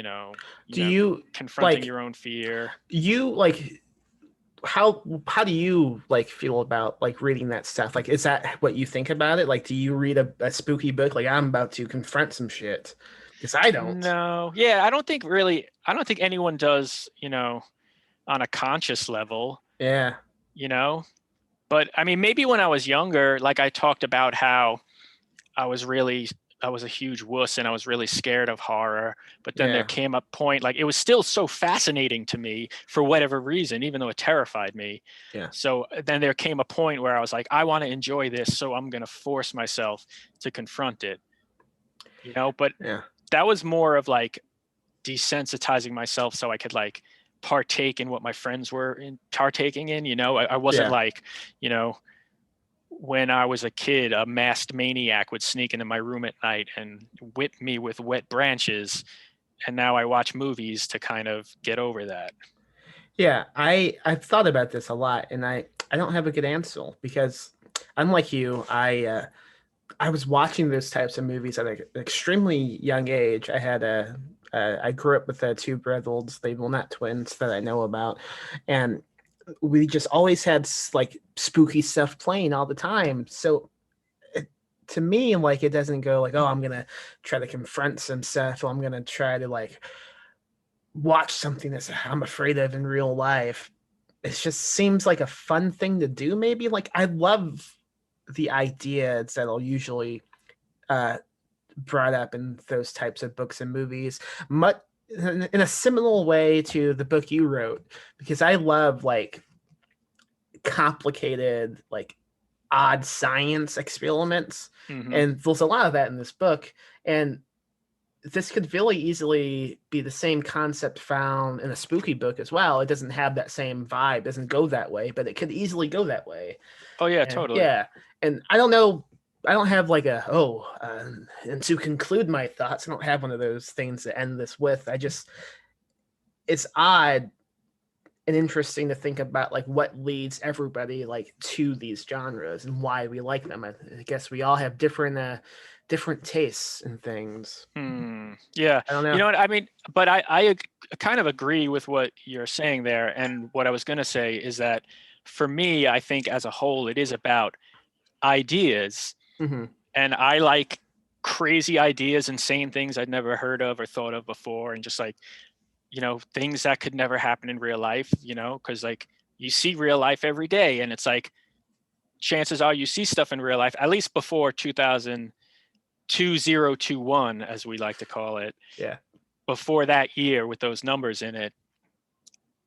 Do you confronting like your own fear. you like how do you like feel about like reading that stuff? Like, is that what you think about it? Like, do you read a spooky book like I'm about to confront some shit? Because I don't. No, yeah, I don't think anyone does, on a conscious level, Yeah. you know. But I mean, maybe when I was younger, like I talked about how I was really I was a huge wuss and I was really scared of horror. But then there Yeah. came a point, like, it was still so fascinating to me for whatever reason, even though it terrified me. Yeah. So then there came a point where I was like, I want to enjoy this, so I'm going to force myself to confront it. But Yeah. that was more of like desensitizing myself so I could like partake in what my friends were partaking in. I wasn't Yeah. like, you know, when I was a kid, a masked maniac would sneak into my room at night and whip me with wet branches. And now I watch movies to kind of get over that. Yeah, I've thought about this a lot, and I don't have a good answer because unlike you, I was watching those types of movies at an extremely young age. I grew up with two brothers. They were not twins that I know about, and we just always had like spooky stuff playing all the time. So to me, like, it doesn't go like, oh, I'm gonna try to confront some stuff, or I'm gonna try to like watch something that I'm afraid of in real life. It just seems like a fun thing to do. Maybe like I love the ideas that are usually uh, brought up in those types of books and movies, much in a similar way to the book you wrote, because I love like complicated, like odd science experiments, Mm-hmm. and there's a lot of that in this book. And this could really easily be the same concept found in a spooky book as well. It doesn't have that same vibe, doesn't go that way, but it could easily go that way. Oh yeah, And totally. yeah, and I don't know, I don't have like and to conclude my thoughts, I don't have one of those things to end this with. It's odd and interesting to think about like what leads everybody like to these genres and why we like them. I guess we all have different tastes and things. Yeah. I don't You know. know what I mean? But I kind of agree with what you're saying there. And what I was going to say is that for me, I think as a whole, it is about ideas. Mm-hmm. And I like crazy ideas, insane things I'd never heard of or thought of before. And just like, things that could never happen in real life, because like you see real life every day. And it's like, chances are you see stuff in real life, at least before 2021, as we like to call it. Yeah. Before that year with those numbers in it,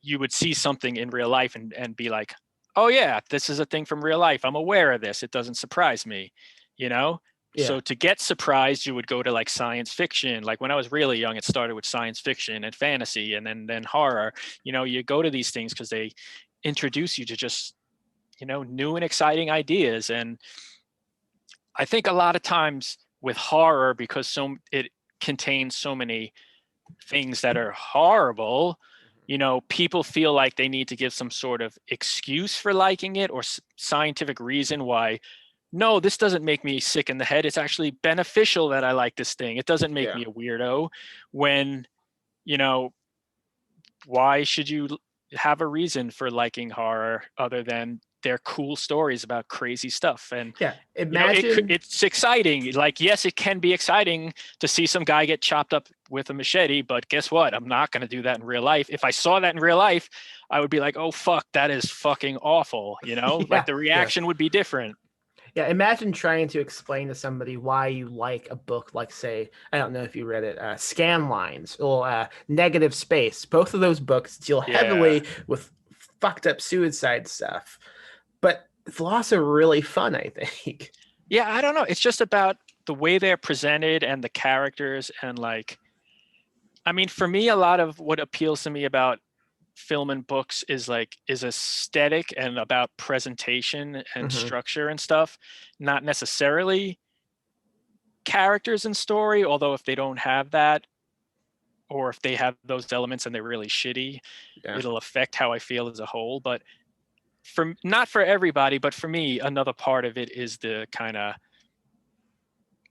you would see something in real life and be like, oh yeah, this is a thing from real life. I'm aware of this. It doesn't surprise me, you know? Yeah. So to get surprised, you would go to like science fiction. Like when I was really young, it started with science fiction and fantasy and then horror. You go to these things because they introduce you to just, new and exciting ideas. And I think a lot of times with horror, because it contains so many things that are horrible, people feel like they need to give some sort of excuse for liking it or scientific reason why. No, this doesn't make me sick in the head. It's actually beneficial that I like this thing. It doesn't make Yeah. me a weirdo. When, you know, why should you have a reason for liking horror other than they're cool stories about crazy stuff? And Yeah. Imagine. it's exciting. Like, yes, it can be exciting to see some guy get chopped up with a machete, but guess what? I'm not going to do that in real life. If I saw that in real life, I would be like, oh fuck, that is fucking awful. Like Yeah. the Yeah. reaction would be different. Yeah, imagine trying to explain to somebody why you like a book like, say, I don't know if you read it, Scan Lines or Negative Space. Both of those books deal Yeah. heavily with fucked up suicide stuff, but it's also really fun, I think. Yeah, I don't know. It's just about the way they're presented and the characters. And like, I mean, for me, a lot of what appeals to me about film and books is aesthetic and about presentation and Hmm. structure and stuff, not necessarily characters and story, although if they don't have that, or if they have those elements and they're really shitty, Yeah. it'll affect how I feel as a whole. But not for everybody, but for me, another part of it is the kind of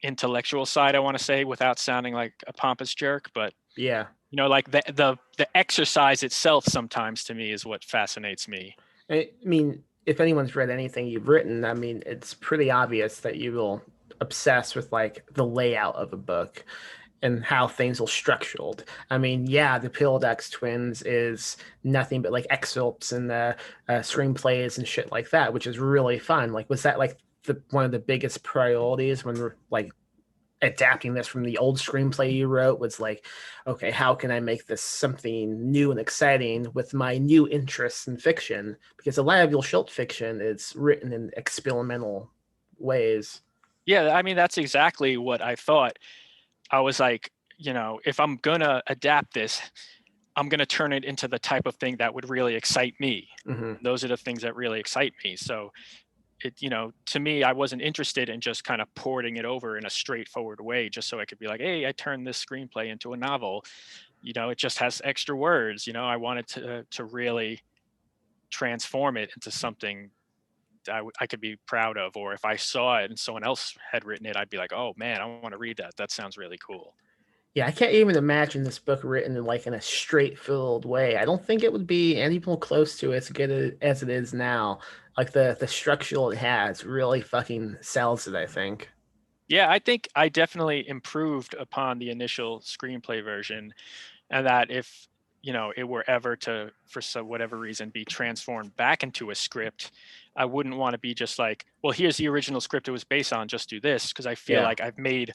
intellectual side, I want to say, without sounding like a pompous jerk. But Yeah. like the exercise itself sometimes to me is what fascinates me. I mean, if anyone's read anything you've written, I mean, it's pretty obvious that you will obsess with like the layout of a book and how things are structured. I mean, yeah, the Pildax twins is nothing but like excerpts and screenplays and shit like that, which is really fun. Like, was that like one of the biggest priorities when we're like adapting this from the old screenplay you wrote? Was like, okay, how can I make this something new and exciting with my new interests in fiction? Because a lot of your short fiction is written in experimental ways. Yeah, I mean, that's exactly what I thought. I was like, if I'm gonna adapt this, I'm gonna turn it into the type of thing that would really excite me. Mm-hmm. Those are the things that really excite me. So it, to me, I wasn't interested in just kind of porting it over in a straightforward way, just so I could be like, hey, I turned this screenplay into a novel. It just has extra words. I wanted to really transform it into something I could be proud of, or if I saw it and someone else had written it, I'd be like, oh man, I want to read that. That sounds really cool. Yeah, I can't even imagine this book written in like in a straight-filled way. I don't think it would be any more close to as good as it is now. Like the structure it has really fucking sells it, I think. Yeah, I think I definitely improved upon the initial screenplay version, and that if it were ever to, for whatever reason, be transformed back into a script, I wouldn't want to be just like, well, here's the original script it was based on, just do this, because I feel Yeah. like I've made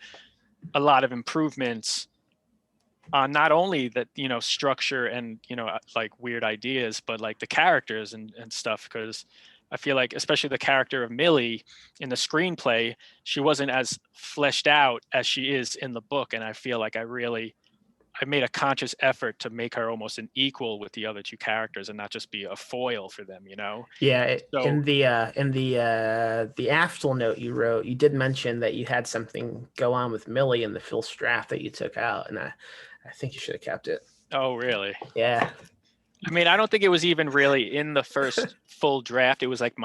a lot of improvements on not only that structure and like weird ideas, but like the characters and stuff. Because I feel like, especially the character of Millie in the screenplay, she wasn't as fleshed out as she is in the book, and I feel like I made a conscious effort to make her almost an equal with the other two characters and not just be a foil for them. Yeah, So in the after note you wrote, you did mention that you had something go on with Millie in the first draft that you took out, and I think you should have kept it. oh really? Yeah. I mean, I don't think it was even really in the first full draft. It was like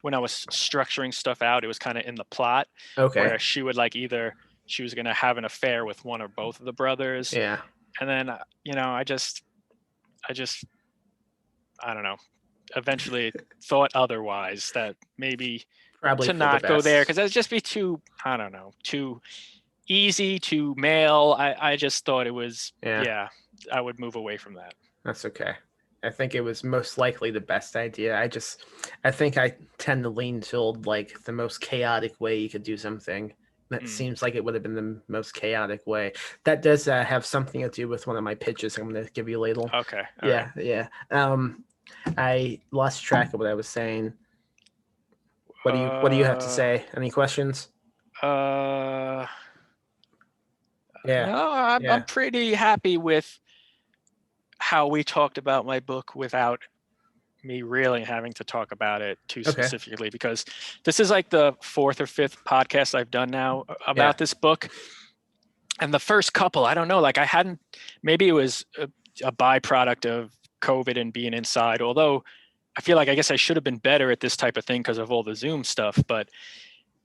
when I was structuring stuff out, it was kind of in the plot Okay. where she would like either she was going to have an affair with one or both of the brothers. Yeah. And then, I just, I don't know, eventually thought otherwise, that maybe Probably to for the not go there, best. because that'd just be too, I don't know, too easy, too male. I just thought it was, Yeah. I would move away from that. That's okay. I think it was most likely the best idea. I think I tend to lean toward like the most chaotic way you could do something. That seems like it would have been the most chaotic way. That does have something to do with one of my pitches I'm going to give you later. Okay. All Yeah, right. yeah. I lost track of what I was saying. What do you have to say? Any questions? Yeah. Yeah, No, I'm yeah. pretty happy with how we talked about my book without me really having to talk about it too Okay. specifically, because this is like the fourth or fifth podcast I've done now about this book. And the first couple, I don't know, like maybe it was a byproduct of COVID and being inside, although I feel like I guess I should have been better at this type of thing because of all the Zoom stuff. But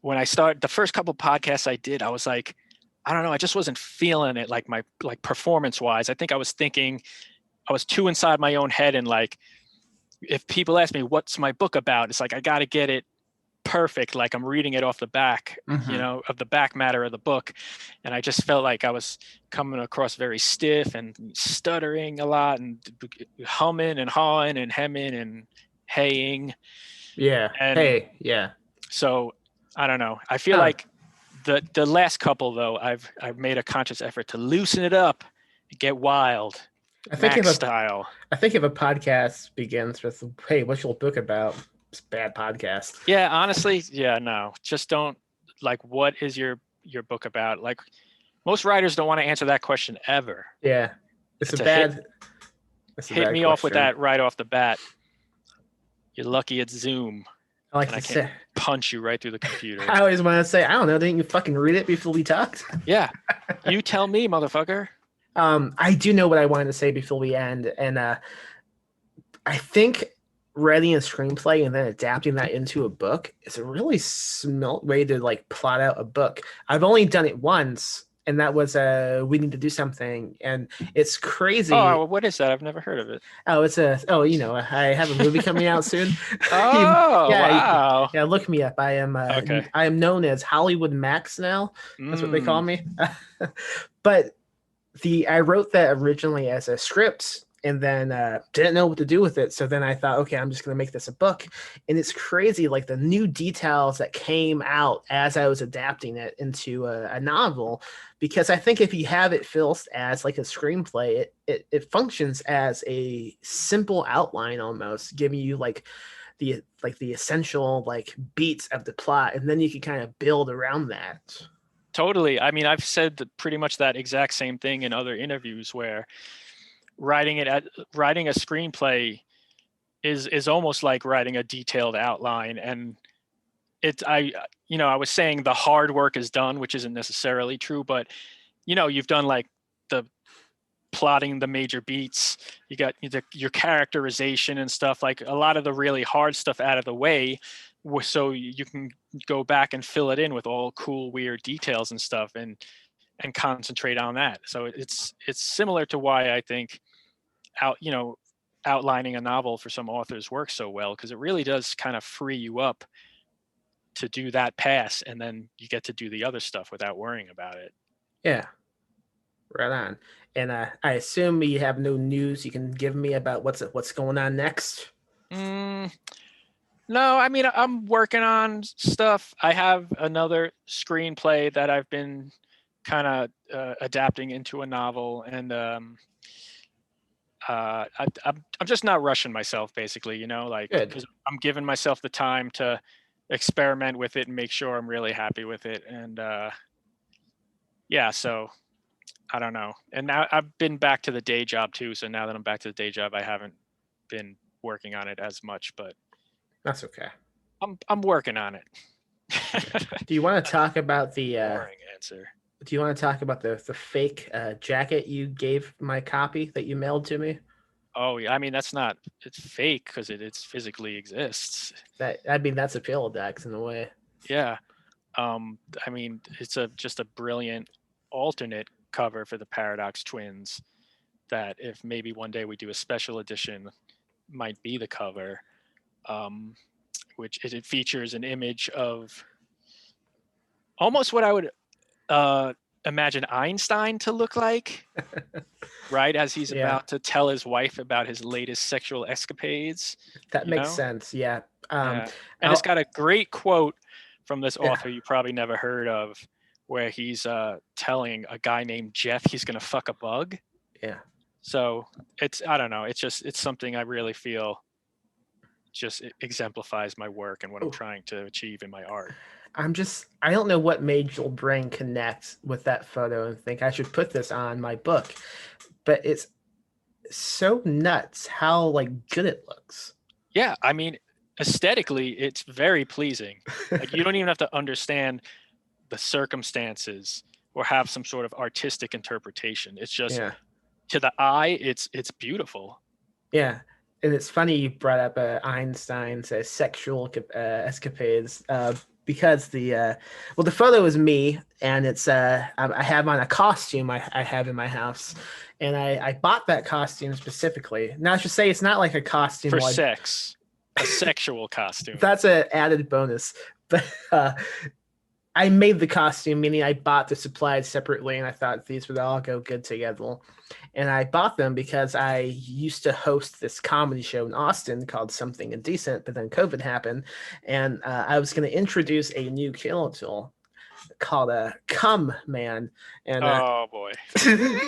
when I started the first couple podcasts I did, I was like, I don't know, I just wasn't feeling it, like performance wise. I think I was thinking I was too inside my own head, and like, if people ask me what's my book about, it's like I got to get it perfect, like I'm reading it off the back, of the back matter of the book. And I just felt like I was coming across very stiff and stuttering a lot and humming and hawing and hemming and haying. Yeah. And yeah. so I don't know. I feel like the last couple though, I've made a conscious effort to loosen it up, get wild. I think Max style. I think if a podcast begins with, "Hey, what's your book about?" It's a bad podcast. Yeah, honestly, no. Just don't, like, what is your book about? Like, most writers don't want to answer that question ever. Yeah. It's To a bad hit me off with that right off the bat. You're lucky it's Zoom. I like and to I can't say, punch you right through the computer. I always want to say, I don't know, didn't you fucking read it before we talked? Yeah, you tell me, motherfucker. I do know what I wanted to say before we end, and I think writing a screenplay and then adapting that into a book is a really smart way to like plot out a book. I've only done it once, and that was We Need to Do Something, and it's crazy. Oh, what is that? I've never heard of it. Oh, I have a movie coming out soon. Oh, Yeah, wow. yeah, look me up. Okay. I am known as Hollywood Max now. That's what they call Mm. me. But the I wrote that originally as a script and then didn't know what to do with it. So then I thought, okay, I'm just gonna make this a book. And it's crazy, like the new details that came out as I was adapting it into a novel. Because I think if you have it filmed as like a screenplay, it functions as a simple outline almost, giving you the essential like beats of the plot, and then you can kind of build around that. Totally. I mean, I've said pretty much that exact same thing in other interviews where writing a screenplay is almost like writing a detailed outline. And I was saying the hard work is done, which isn't necessarily true, but you've done like the plotting the major beats, you got your characterization and stuff, like a lot of the really hard stuff out of the way, so you can go back and fill it in with all cool weird details and stuff, and concentrate on that. So it's similar to why I think out you know outlining a novel for some authors works so well, because it really does kind of free you up to do that pass, and then you get to do the other stuff without worrying about it. Yeah, right on. And I assume you have no news you can give me about what's going on next. mm, no, I mean, I'm working on stuff. I have another screenplay that I've been kind of adapting into a novel, and I'm just not rushing myself, basically, like, Good. because I'm giving myself the time to experiment with it and make sure I'm really happy with it. And yeah, so I don't know. And now I've been back to the day job too. So now that I'm back to the day job, I haven't been working on it as much, but That's okay. I'm working on it. Do you want to talk about the Boring answer. do you want to talk about the fake jacket you gave my copy that you mailed to me? Oh, yeah. I mean, it's fake because it physically exists. That's a Pilodex in a way. Yeah. I mean, it's just a brilliant alternate cover for the Paradox Twins that, if maybe one day we do a special edition, might be the cover, which it features an image of almost what I would imagine Einstein to look like, right? As he's Yeah, about to tell his wife about his latest sexual escapades, that you makes know? sense. Yeah. Yeah. And it's I'll, got a great quote from this yeah, author you probably never heard of, where he's telling a guy named Jeff he's going to fuck a bug. yeah. So I don't know. It's something I really feel just it exemplifies my work and what I'm Ooh, trying to achieve in my art. I don't know what made your brain connect with that photo and think I should put this on my book, but it's so nuts how like good it looks. Yeah, I mean, aesthetically, it's very pleasing. Like, you don't even have to understand the circumstances or have some sort of artistic interpretation. It's just, Yeah, to the eye, it's beautiful. yeah. And it's funny you brought up Einstein's sexual escapades because the photo is me and it's I have on a costume I have in my house, and I bought that costume specifically. Now I should say it's not like a costume For like sex, a sexual costume. that's an added bonus, but I made the costume, meaning I bought the supplies separately, and I thought these would all go good together. And I bought them because I used to host this comedy show in Austin called Something Indecent, but then COVID happened, and I was going to introduce a new killer tool called a Cum Man, and Oh boy.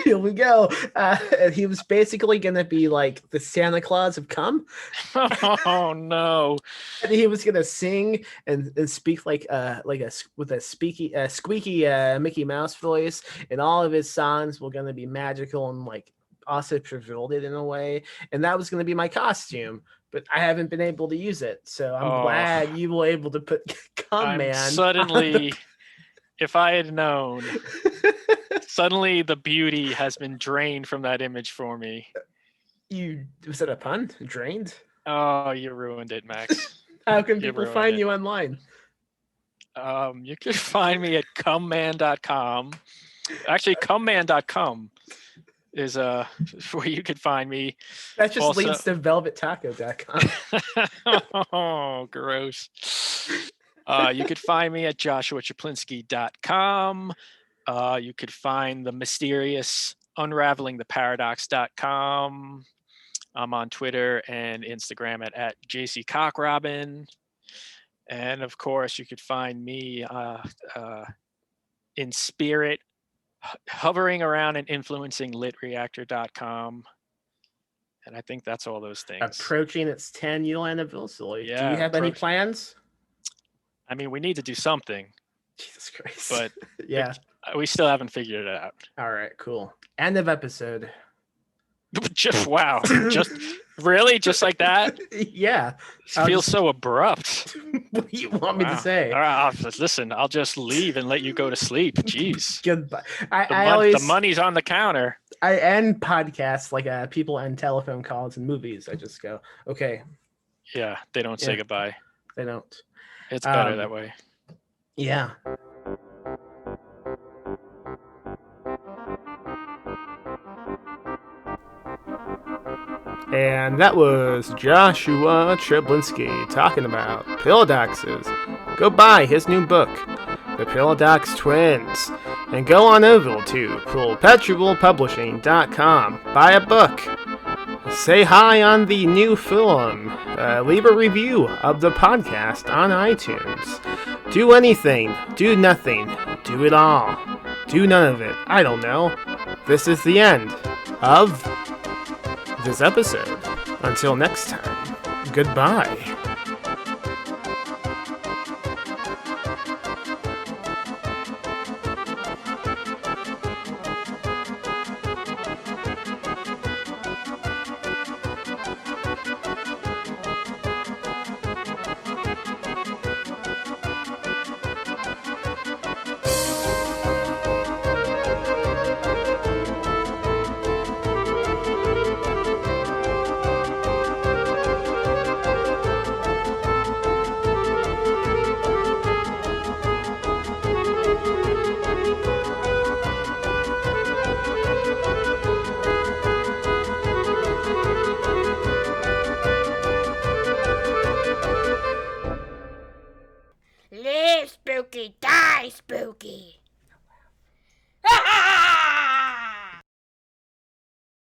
here we go. And he was basically going to be like the Santa Claus of cum. Oh no. And he was gonna sing and speak with a squeaky Mickey Mouse voice, and all of his songs were gonna be magical and like also perverted in a way, and that was gonna be my costume. but I haven't been able to use it. So I'm Oh. glad you were able to put Cum I'm Man. suddenly, if I had known, suddenly the beauty has been drained from that image for me. Was it a pun? Drained? Oh, you ruined it, Max. How can You people ruined find it. you online? You can find me at cumman.com. Actually, cumman.com is where you could find me. That just Also- leads to velvettaco.com. Oh, gross. You could find me at joshuachaplinsky.com. You could find the mysterious unravelingtheparadox.com. I'm on Twitter and Instagram at jccockrobin. And of course, you could find me in spirit, hovering around and influencing litreactor.com. And I think that's all those things. Approaching its 10-year anniversary. Yeah, Do you have any plans? I mean, we need to do something. Jesus Christ. But yeah, we still haven't figured it out. All right, cool. End of episode. Just wow. Just really? Just like that? Yeah. Feels so abrupt. What do you want me to say? All right, listen, I'll just leave and let you go to sleep. Jeez. Goodbye. The money's on the counter. I end podcasts like people end telephone calls and movies. I just go, okay. Yeah, they don't say goodbye. They don't. It's better that way. Yeah. And that was Joshua Chaplinsky talking about Paradoxes. Go buy his new book, The Paradox Twins, and go on over to perpetualpublishing.com. Buy a book. Say hi on the new film. Leave a review of the podcast on iTunes. Do anything. Do nothing. Do it all. Do none of it. I don't know. This is the end of this episode. Until next time, goodbye.